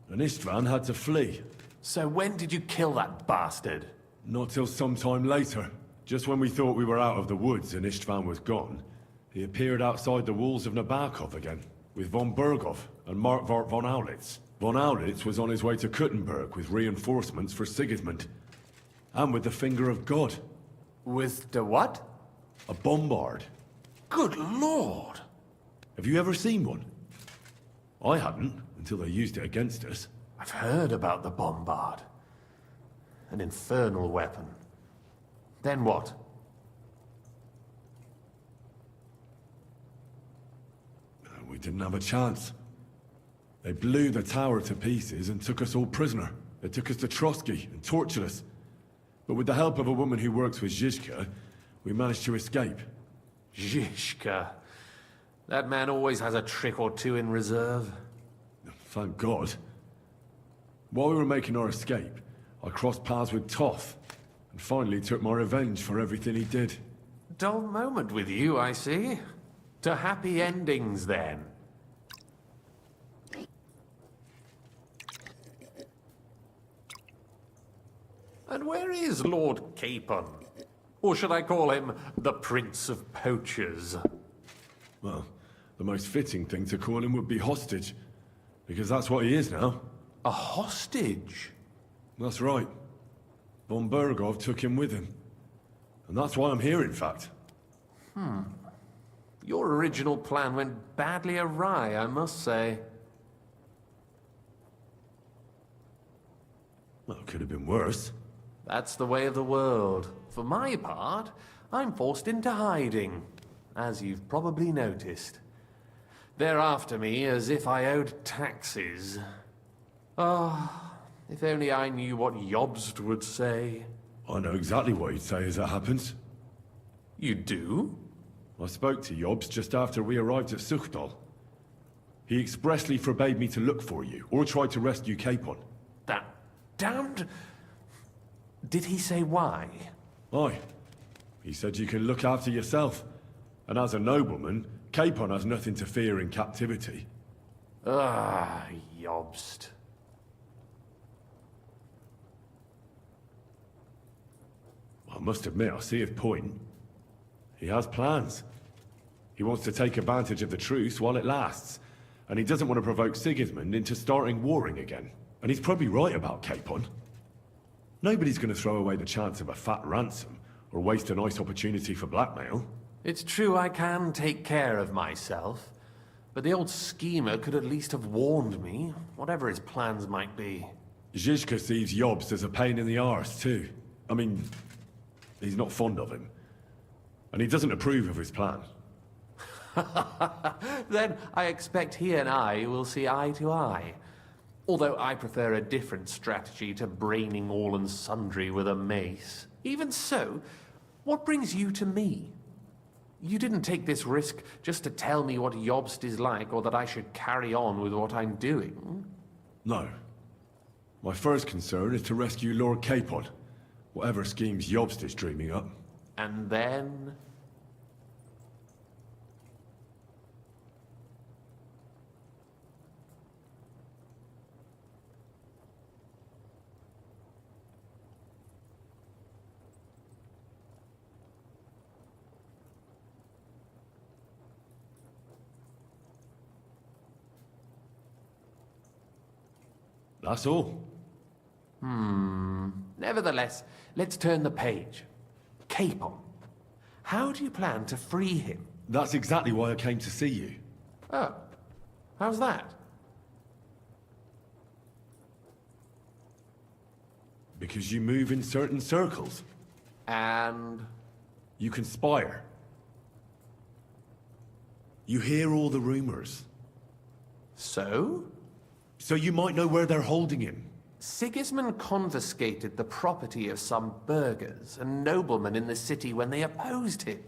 And Istvan had to flee. So when did you kill that bastard? Not till some time later. Just when we thought we were out of the woods and Istvan was gone, he appeared outside the walls of Nabokov again, with von Berghoff and Markvart von Aulitz. Von Aulitz was on his way to Kuttenberg with reinforcements for Sigismund. And with the finger of God. With the what? A bombard. Good lord! Have you ever seen one? I hadn't, until they used it against us. I've heard about the bombard. An infernal weapon. Then what? We didn't have a chance. They blew the tower to pieces and took us all prisoner. They took us to Trotsky and tortured us. But with the help of a woman who works with Zizka, we managed to escape. Zizka. That man always has a trick or two in reserve. Thank God. While we were making our escape, I crossed paths with Toth, and finally took my revenge for everything he did. Dull moment with you, I see. To happy endings, then. And where is Lord Capon? Or should I call him the Prince of Poachers? Well, The most fitting thing to call him would be hostage, because that's what he is now. A hostage? That's right. Von Berghoff took him with him. And that's why I'm here, in fact. Your original plan went badly awry, I must say. Well, it could have been worse. That's the way of the world. For my part, I'm forced into hiding, as you've probably noticed. They're after me as if I owed taxes. Ah, if only I knew what Jobst would say. I know exactly what he'd say as it happens. You do? I spoke to Jobst just after we arrived at Suchdal. He expressly forbade me to look for you, or try to rescue Capon. That damned... Did he say why? Aye. He said you can look after yourself. And as a nobleman, Capon has nothing to fear in captivity. Ah, Jobst. I must admit, I see his point. He has plans. He wants to take advantage of the truce while it lasts. And he doesn't want to provoke Sigismund into starting warring again. And he's probably right about Capon. Nobody's going to throw away the chance of a fat ransom, or waste a nice opportunity for blackmail. It's true I can take care of myself, but the old schemer could at least have warned me, whatever his plans might be. Zizka sees Jobst as a pain in the arse, too. I mean, he's not fond of him. And he doesn't approve of his plan. Then I expect he and I will see eye to eye. Although I prefer a different strategy to braining all and sundry with a mace. Even so, what brings you to me? You didn't take this risk just to tell me what Jobst is like, or that I should carry on with what I'm doing. No. My first concern is to rescue Lord Capon, whatever schemes Jobst is dreaming up. And then... That's all. Nevertheless, let's turn the page. Capon. How do you plan to free him? That's exactly why I came to see you. Oh. How's that? Because you move in certain circles. And? You conspire. You hear all the rumors. So? So you might know where they're holding him. Sigismund confiscated the property of some burghers and noblemen in the city when they opposed him,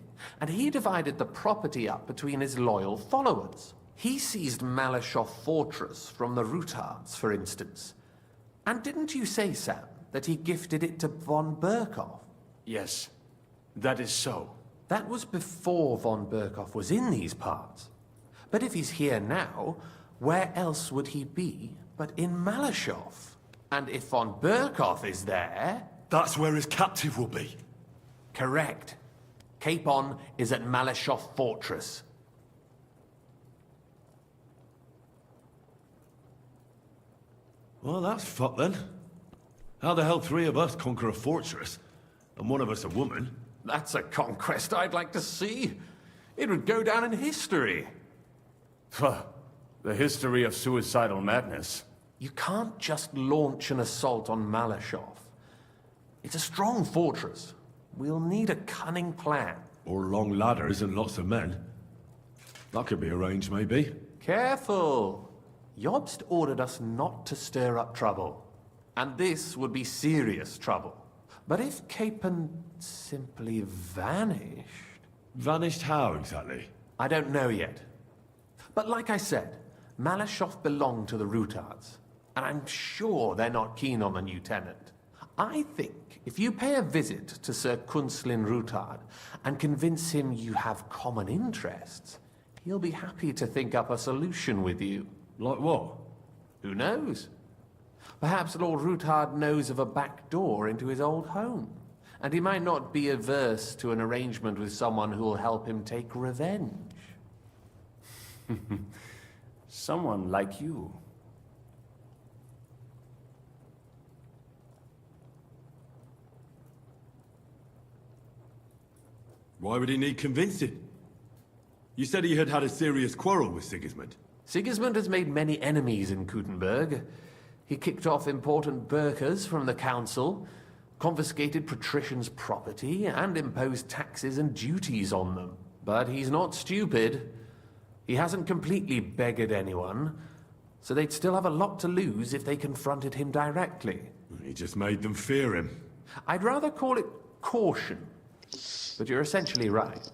and he divided the property up between his loyal followers. He seized Malashov Fortress from the Rutards, for instance. And didn't you say, Sam, that he gifted it to von Berkhoff? Yes, that is so. That was before von Berkhoff was in these parts. But if he's here now, where else would he be but in Malashov? And if von Berkhoff is there... That's where his captive will be. Correct. Capon is at Malashov Fortress. Well, that's fucked then. How the hell three of us conquer a fortress, and one of us a woman? That's a conquest I'd like to see. It would go down in history. The history of suicidal madness. You can't just launch an assault on Malashov. It's a strong fortress. We'll need a cunning plan. Or long ladders and lots of men. That could be arranged, maybe. Careful! Jobst ordered us not to stir up trouble. And this would be serious trouble. But if Capon simply vanished... Vanished how, exactly? I don't know yet. But like I said, Malashov belonged to the Rutards. And I'm sure they're not keen on the new tenant. I think if you pay a visit to Sir Kunslin Rutard and convince him you have common interests, he'll be happy to think up a solution with you. Like what? Who knows? Perhaps Lord Rutard knows of a back door into his old home, and he might not be averse to an arrangement with someone who will help him take revenge. Someone like you. Why would he need convincing? You said he had had a serious quarrel with Sigismund. Sigismund has made many enemies in Kuttenberg. He kicked off important burghers from the council, confiscated patricians' property, and imposed taxes and duties on them. But he's not stupid. He hasn't completely beggared anyone, so they'd still have a lot to lose if they confronted him directly. He just made them fear him. I'd rather call it caution, but you're essentially right.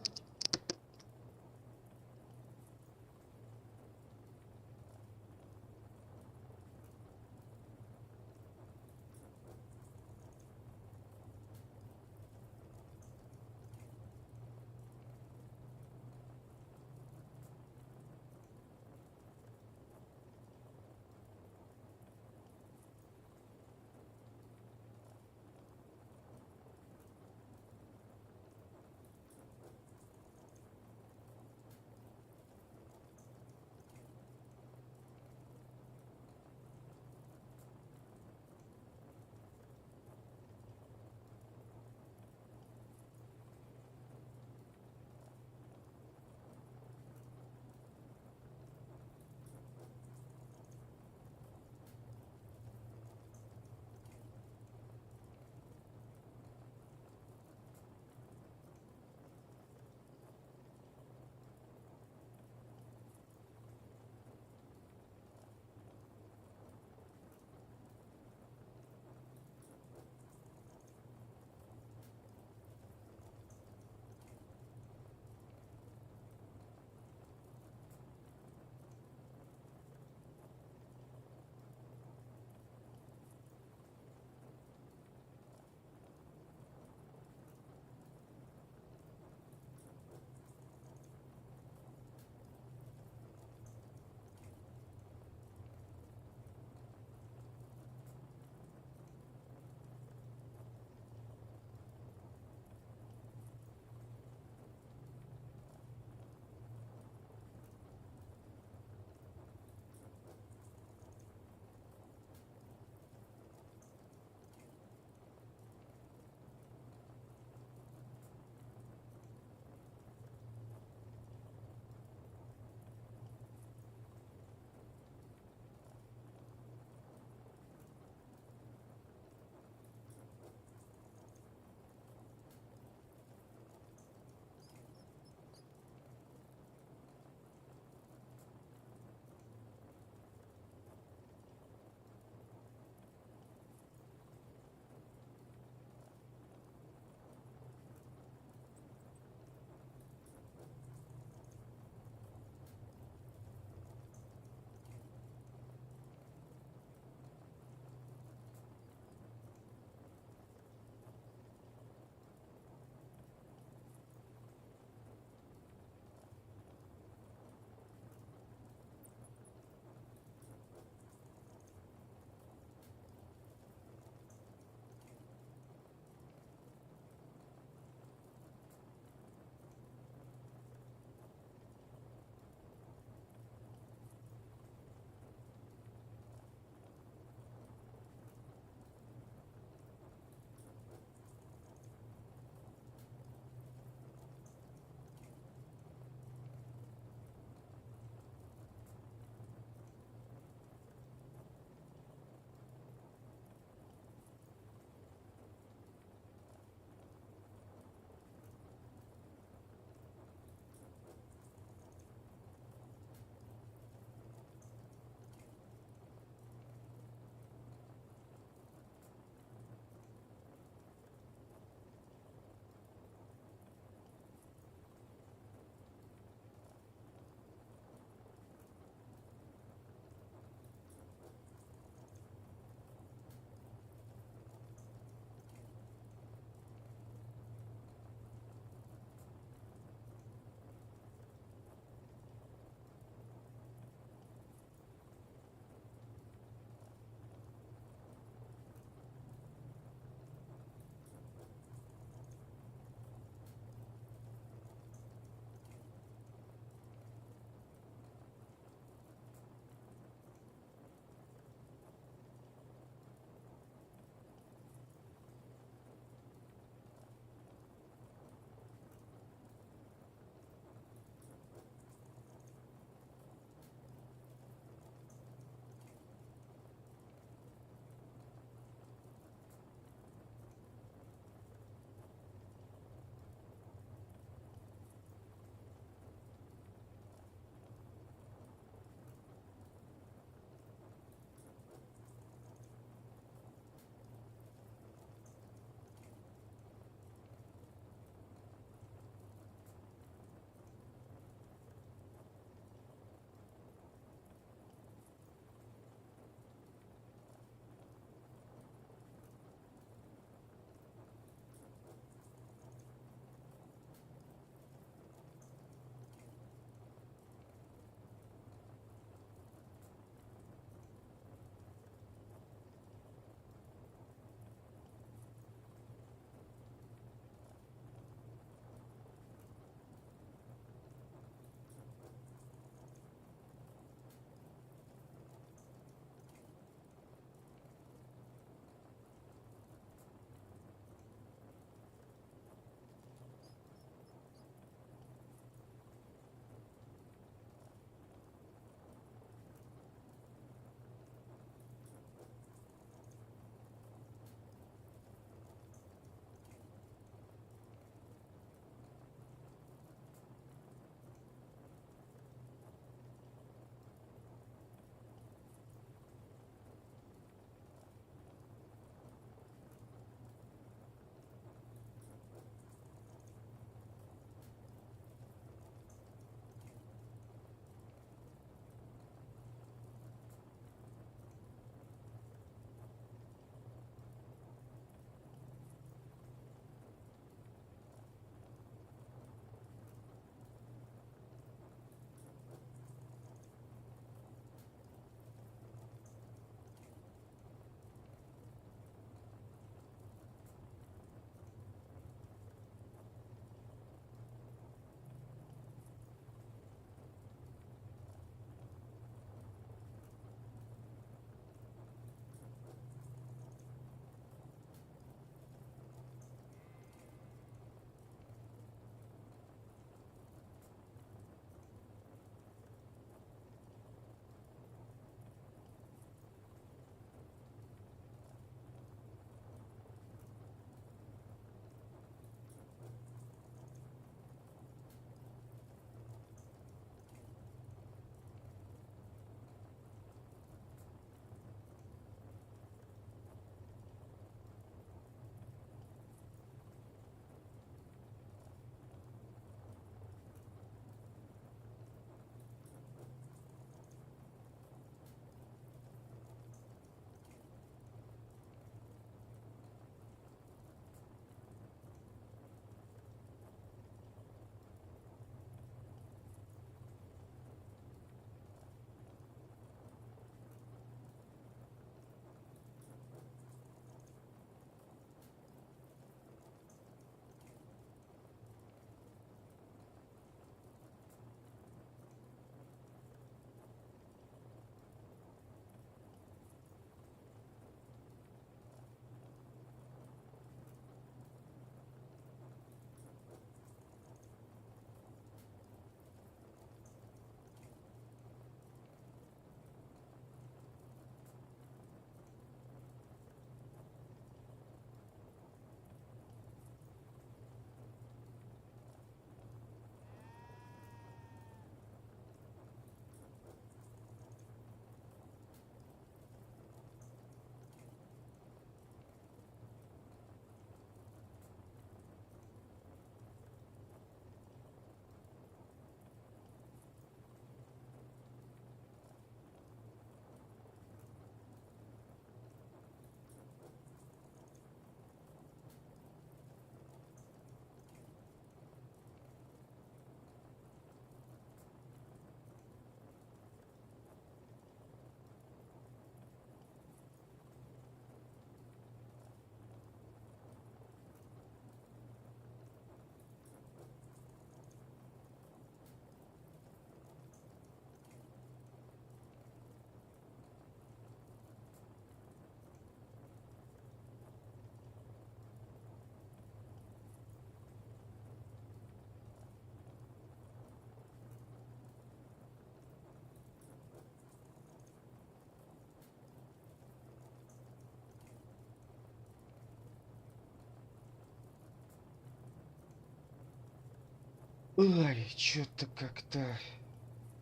Ой, что-то как-то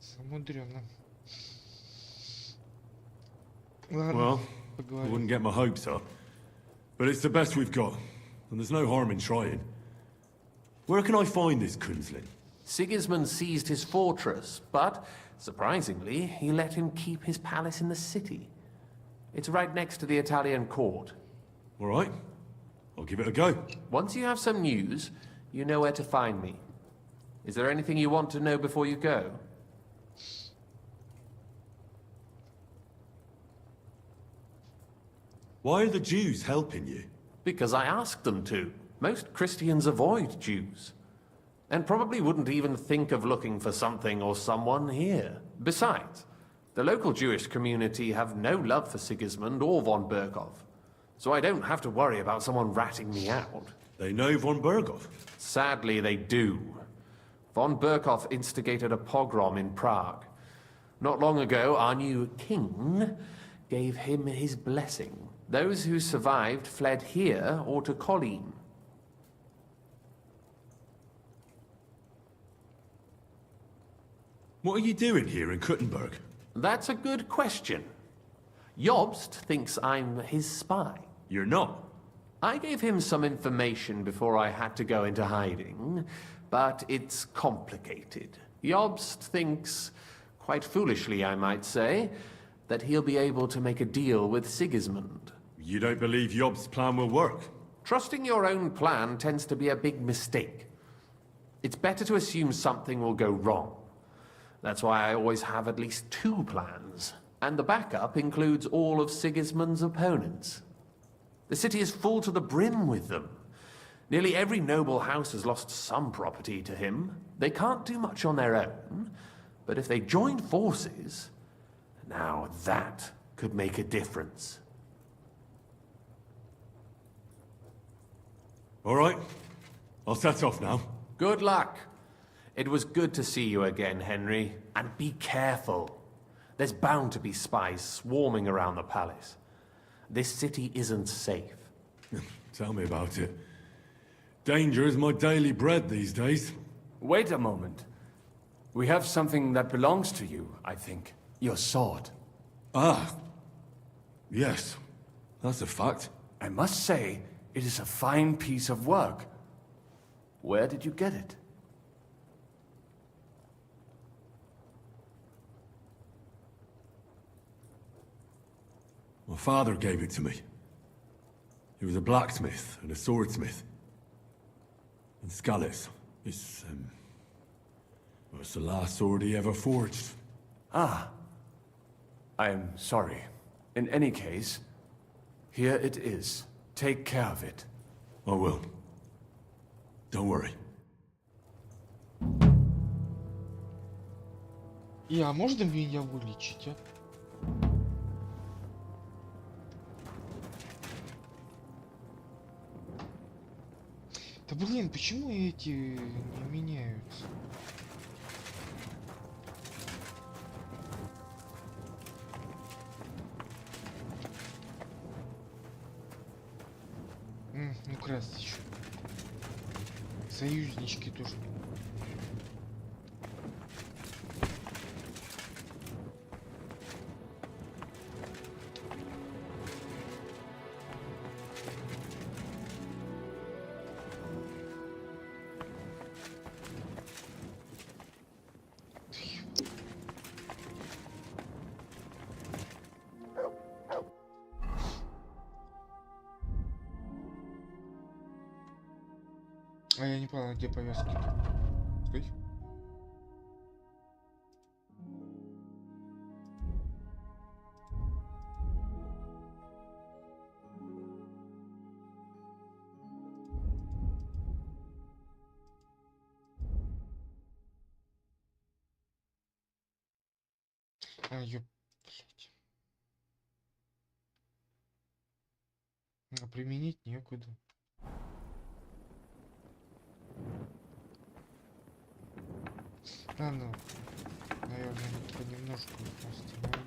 замудренно. Ладно, Well, I поговорим. wouldn't get my hopes up. But it's the best we've got, and there's no harm in trying. Where can I find this Kunzlin? Sigismund seized his fortress, but, surprisingly, he let him keep his palace in the city. It's right next to the Italian court. All right. I'll give it a go. Once you have some news, you know where to find me. Is there anything you want to know before you go? Why are the Jews helping you? Because I asked them to. Most Christians avoid Jews. And probably wouldn't even think of looking for something or someone here. Besides, the local Jewish community have no love for Sigismund or von Berkov. So I don't have to worry about someone ratting me out. They know von Berkov? Sadly, they do. Von Berkov instigated a pogrom in Prague. Not long ago, our new king gave him his blessing. Those who survived fled here or to Kolin. What are you doing here in Kuttenberg? That's a good question. Jobst thinks I'm his spy. You're not. I gave him some information before I had to go into hiding, but it's complicated. Jobst thinks, quite foolishly I might say, that he'll be able to make a deal with Sigismund. You don't believe Jobst's plan will work? Trusting your own plan tends to be a big mistake. It's better to assume something will go wrong. That's why I always have at least 2 plans, and the backup includes all of Sigismund's opponents. The city is full to the brim with them. Nearly every noble house has lost some property to him. They can't do much on their own, but if they join forces, now that could make a difference. All right. I'll set off now. Good luck. It was good to see you again, Henry. And be careful. There's bound to be spies swarming around the palace. This city isn't safe. Tell me about it. Danger is my daily bread these days. Wait a moment. We have something that belongs to you, I think. Your sword. Ah. Yes. That's a fact. I must say, it is a fine piece of work. Where did you get it? My father gave it to me. He was a blacksmith and a swordsmith. In Skalitz. It's the last sword he ever forged. Ah. I'm sorry. In any case, here it is. Take care of it. I will. Don't worry. А можно меня вылечить, а? Да блин, почему эти не меняются? Ну красть еще. Союзнички тоже. А я не понял, где повязки. Стой. Блядь. А применить некуда. Ладно, наверное, понемножку остановим.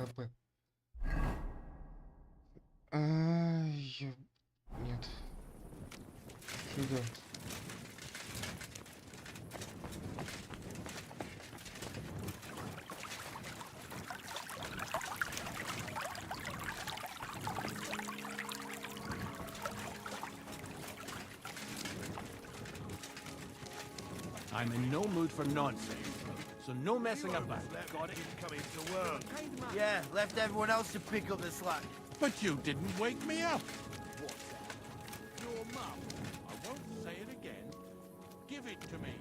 хп. Нет. Сюда. I'm in no mood for nonsense, so no messing about. Got him coming to work. Yeah, left everyone else to pick up the slack. But you didn't wake me up. What's that? Your mum. I won't say it again. Give it to me.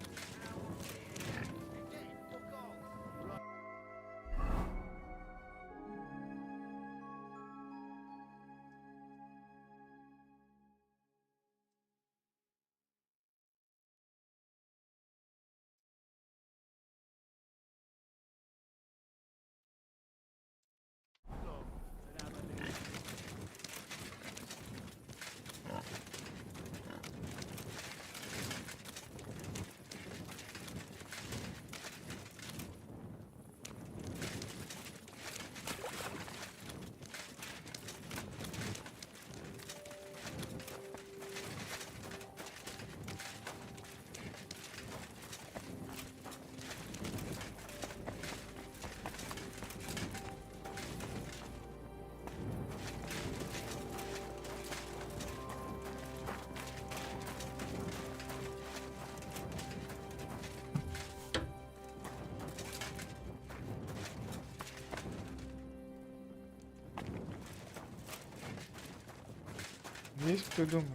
Есть кто дома?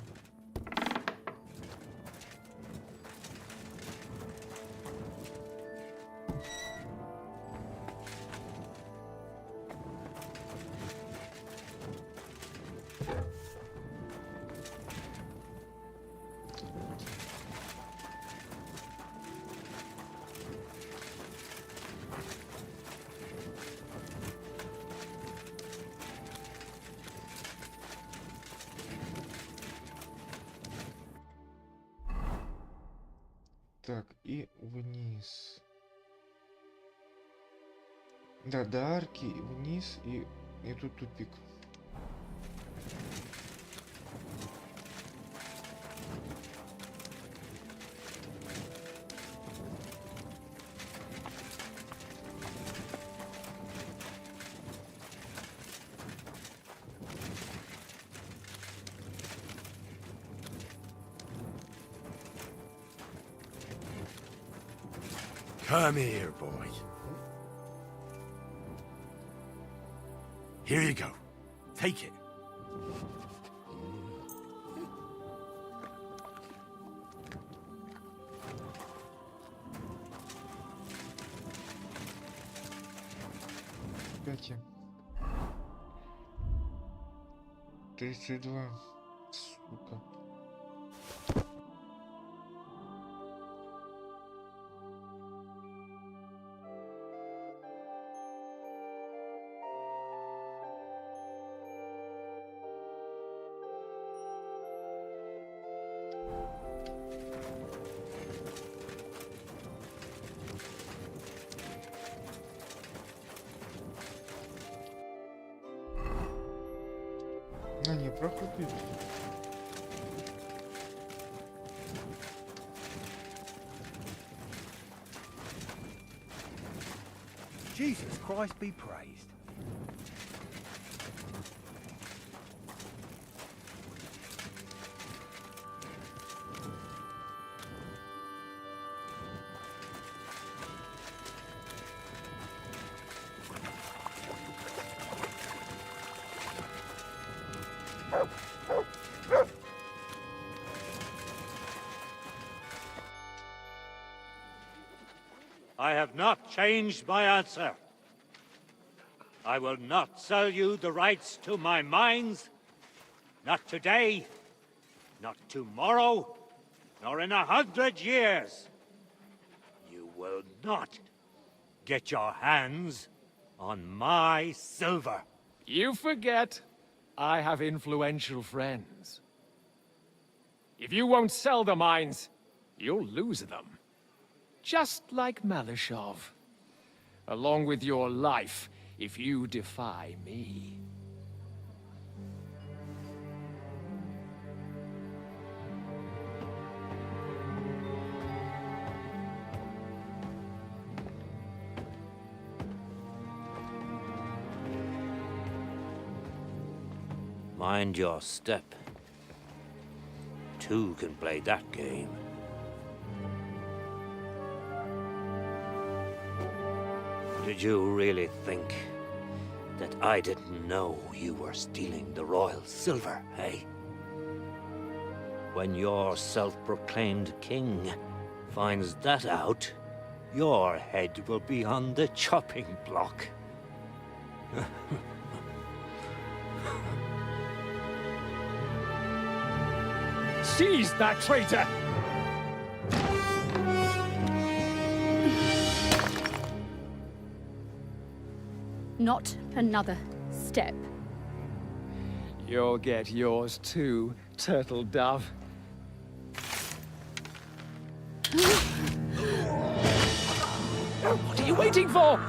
Так, и вниз. Да, до арки, вниз, и тут тупик. Come here, boy. Here you go. Take it. Пять. 32. Сука. А, не, проходит. Jesus Christ be praised. I have not changed my answer. I will not sell you the rights to my mines. Not today, not tomorrow, nor in 100 years. You will not get your hands on my silver. You forget I have influential friends. If you won't sell the mines, you'll lose them. Just like Malishov. Along with your life, if you defy me. Mind your step. Two can play that game. Did you really think that I didn't know you were stealing the royal silver, eh? When your self-proclaimed king finds that out, your head will be on the chopping block. Seize that traitor! Not another step. You'll get yours too, turtle dove. What are you waiting for?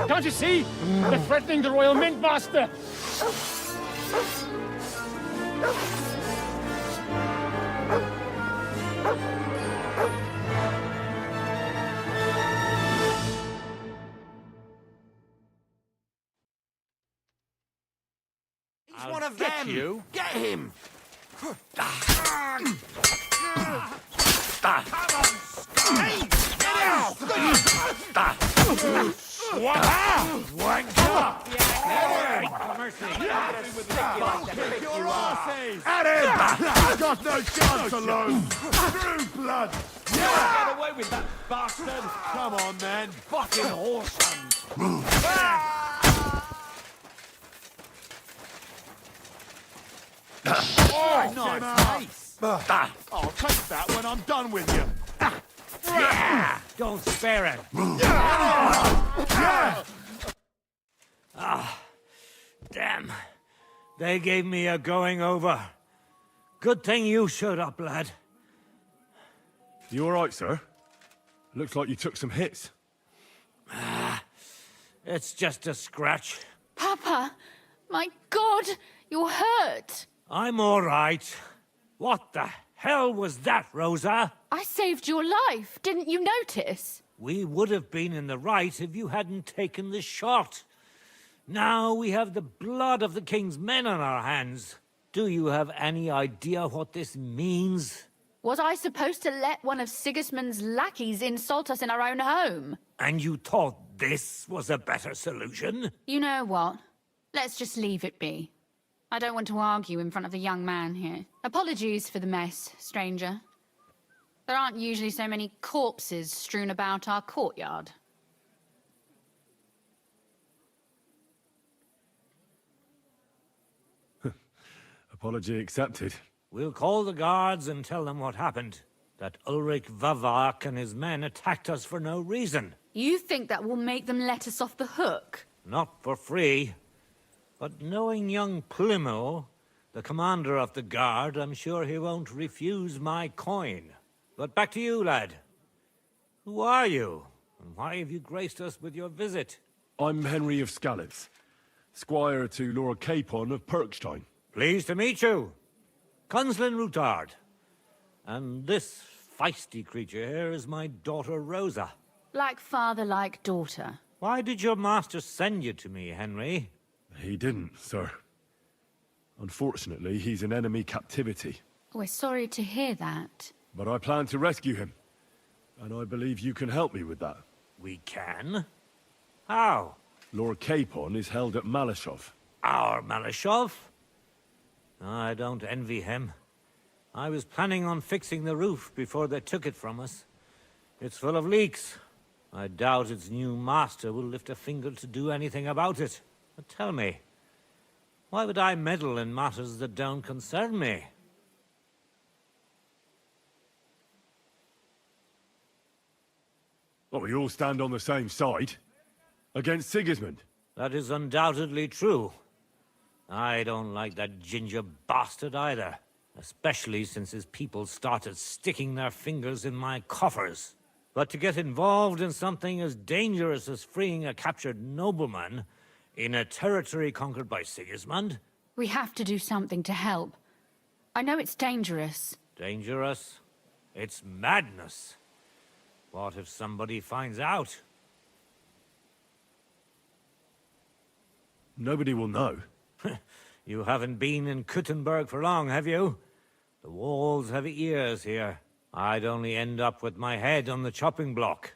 Can't you see? They're threatening the Royal Mint Master! He's one of them! You. Get him! I've got no chance alone! True blood! Get away with that bastard! Come on, then! fucking horse hunt! Oh, nice! I'll take that when I'm done with you! Yeah! Don't spare it! Ah, damn. They gave me a going over. Good thing you showed up, lad. You all right, sir? Looks like you took some hits. It's just a scratch. Papa, my God, you're hurt. I'm all right. What the hell was that, Rosa? I saved your life. Didn't you notice? We would have been in the right if you hadn't taken the shot. Now we have the blood of the king's men on our hands. Do you have any idea what this means? Was I supposed to let one of Sigismund's lackeys insult us in our own home? And you thought this was a better solution? You know what? Let's just leave it be. I don't want to argue in front of the young man here. Apologies for the mess, stranger. There aren't usually so many corpses strewn about our courtyard. Apology accepted. We'll call the guards and tell them what happened. That Ulrich Vavak and his men attacked us for no reason. You think that will make them let us off the hook? Not for free. But knowing young Plimo, the commander of the guard, I'm sure he won't refuse my coin. But back to you, lad. Who are you? And why have you graced us with your visit? I'm Henry of Skalitz, squire to Lord Capon of Perkstein. Pleased to meet you. Conslin Routard. And this feisty creature here is my daughter Rosa. Like father, like daughter. Why did your master send you to me, Henry? He didn't, sir. Unfortunately, he's in enemy captivity. We're sorry to hear that. But I plan to rescue him. And I believe you can help me with that. We can? How? Lord Capon is held at Malashov. Our Malashov? I don't envy him. I was planning on fixing the roof before they took it from us. It's full of leaks. I doubt its new master will lift a finger to do anything about it. But tell me, why would I meddle in matters that don't concern me? Well, we all stand on the same side. Against Sigismund. That is undoubtedly true. I don't like that ginger bastard either. Especially since his people started sticking their fingers in my coffers. But to get involved in something as dangerous as freeing a captured nobleman In a territory conquered by Sigismund? We have to do something to help. I know it's dangerous. Dangerous? It's madness. What if somebody finds out? Nobody will know. You haven't been in Kuttenberg for long, have you? The walls have ears here. I'd only end up with my head on the chopping block.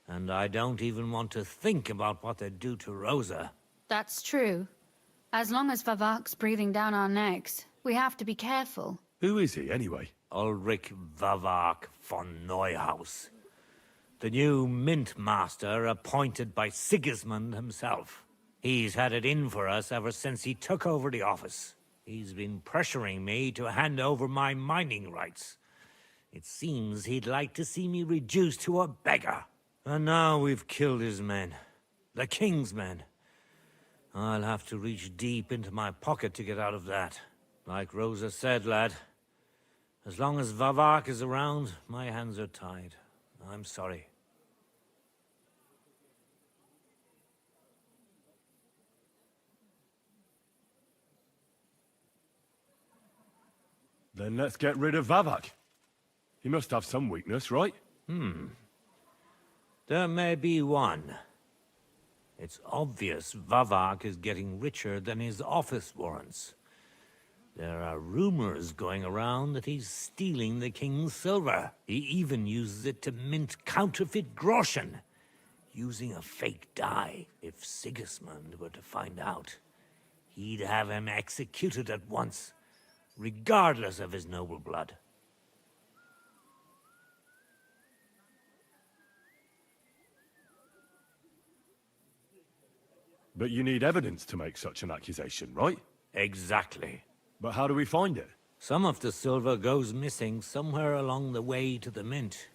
And I don't even want to think about what they'd do to Rosa. That's true. As long as Vavak's breathing down our necks, we have to be careful. Who is he, anyway? Ulrich Vavak von Neuhaus. The new mint master appointed by Sigismund himself. He's had it in for us ever since he took over the office. He's been pressuring me to hand over my mining rights. It seems he'd like to see me reduced to a beggar. And now we've killed his men. The king's men. I'll have to reach deep into my pocket to get out of that. Like Rosa said, lad, as long as Vavak is around, my hands are tied. I'm sorry. Then let's get rid of Vavak. He must have some weakness, right? There may be one. It's obvious Vavak is getting richer than his office warrants. There are rumors going around that he's stealing the king's silver. He even uses it to mint counterfeit groschen, using a fake die. If Sigismund were to find out, he'd have him executed at once, regardless of his noble blood. But you need evidence to make such an accusation, right? Exactly. But how do we find it? Some of the silver goes missing somewhere along the way to the mint.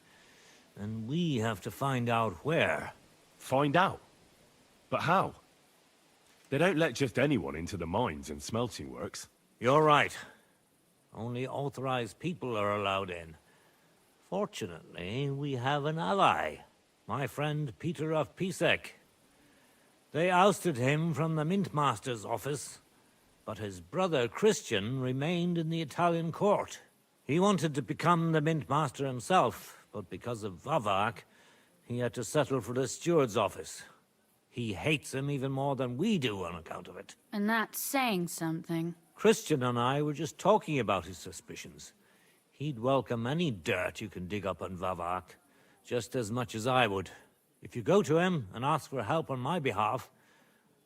And we have to find out where. Find out? But how? They don't let just anyone into the mines and smelting works. You're right. Only authorized people are allowed in. Fortunately, we have an ally. My friend Peter of Pisek. They ousted him from the Mint Master's office, but his brother Christian remained in the Italian court. He wanted to become the Mint Master himself, but because of Vavak, he had to settle for the steward's office. He hates him even more than we do on account of it. And that's saying something. Christian and I were just talking about his suspicions. He'd welcome any dirt you can dig up on Vavak, just as much as I would. If you go to him and ask for help on my behalf,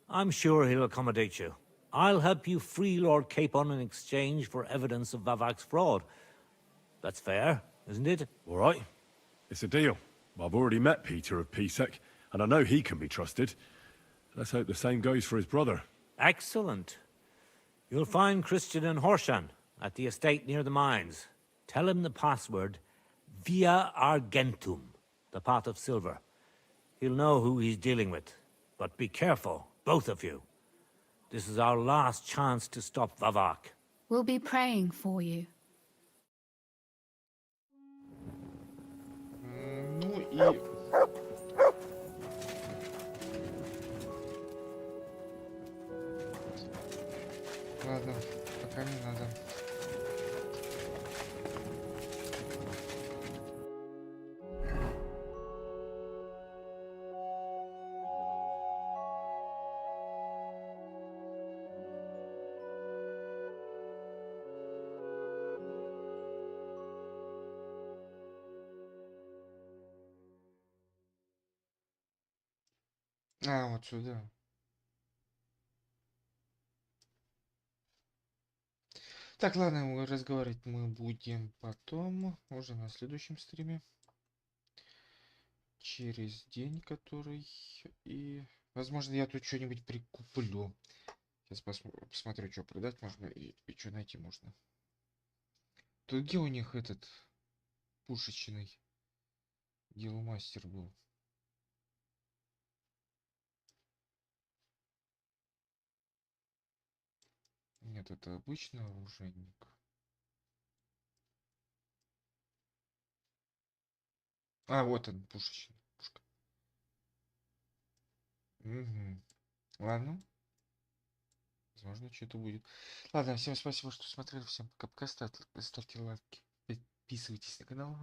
I'm sure he'll accommodate you. I'll help you free Lord Capon in exchange for evidence of Vavak's fraud. That's fair, isn't it? All right. It's a deal. I've already met Peter of Pisek, and I know he can be trusted. Let's hope the same goes for his brother. Excellent. You'll find Christian and Horshan at the estate near the mines. Tell him the password, Via Argentum, the pot of silver. He'll know who he's dealing with. But be careful, both of you. This is our last chance to stop Vavak. We'll be praying for you. Ну и... Ладно, пока не надо. А, вот сюда. Так, ладно, разговаривать мы будем потом, уже на следующем стриме. Через день, который... И, возможно, я тут что-нибудь прикуплю. Сейчас посмотрю, что продать можно и что найти можно. Тут где у них этот пушечный деломастер был? Нет, это обычный оружейник. А, вот он, пушечный. Пушка. Угу. Ладно. Возможно, что-то будет. Ладно, всем спасибо, что смотрели. Всем пока-пока. Ставьте лайки. Подписывайтесь на канал.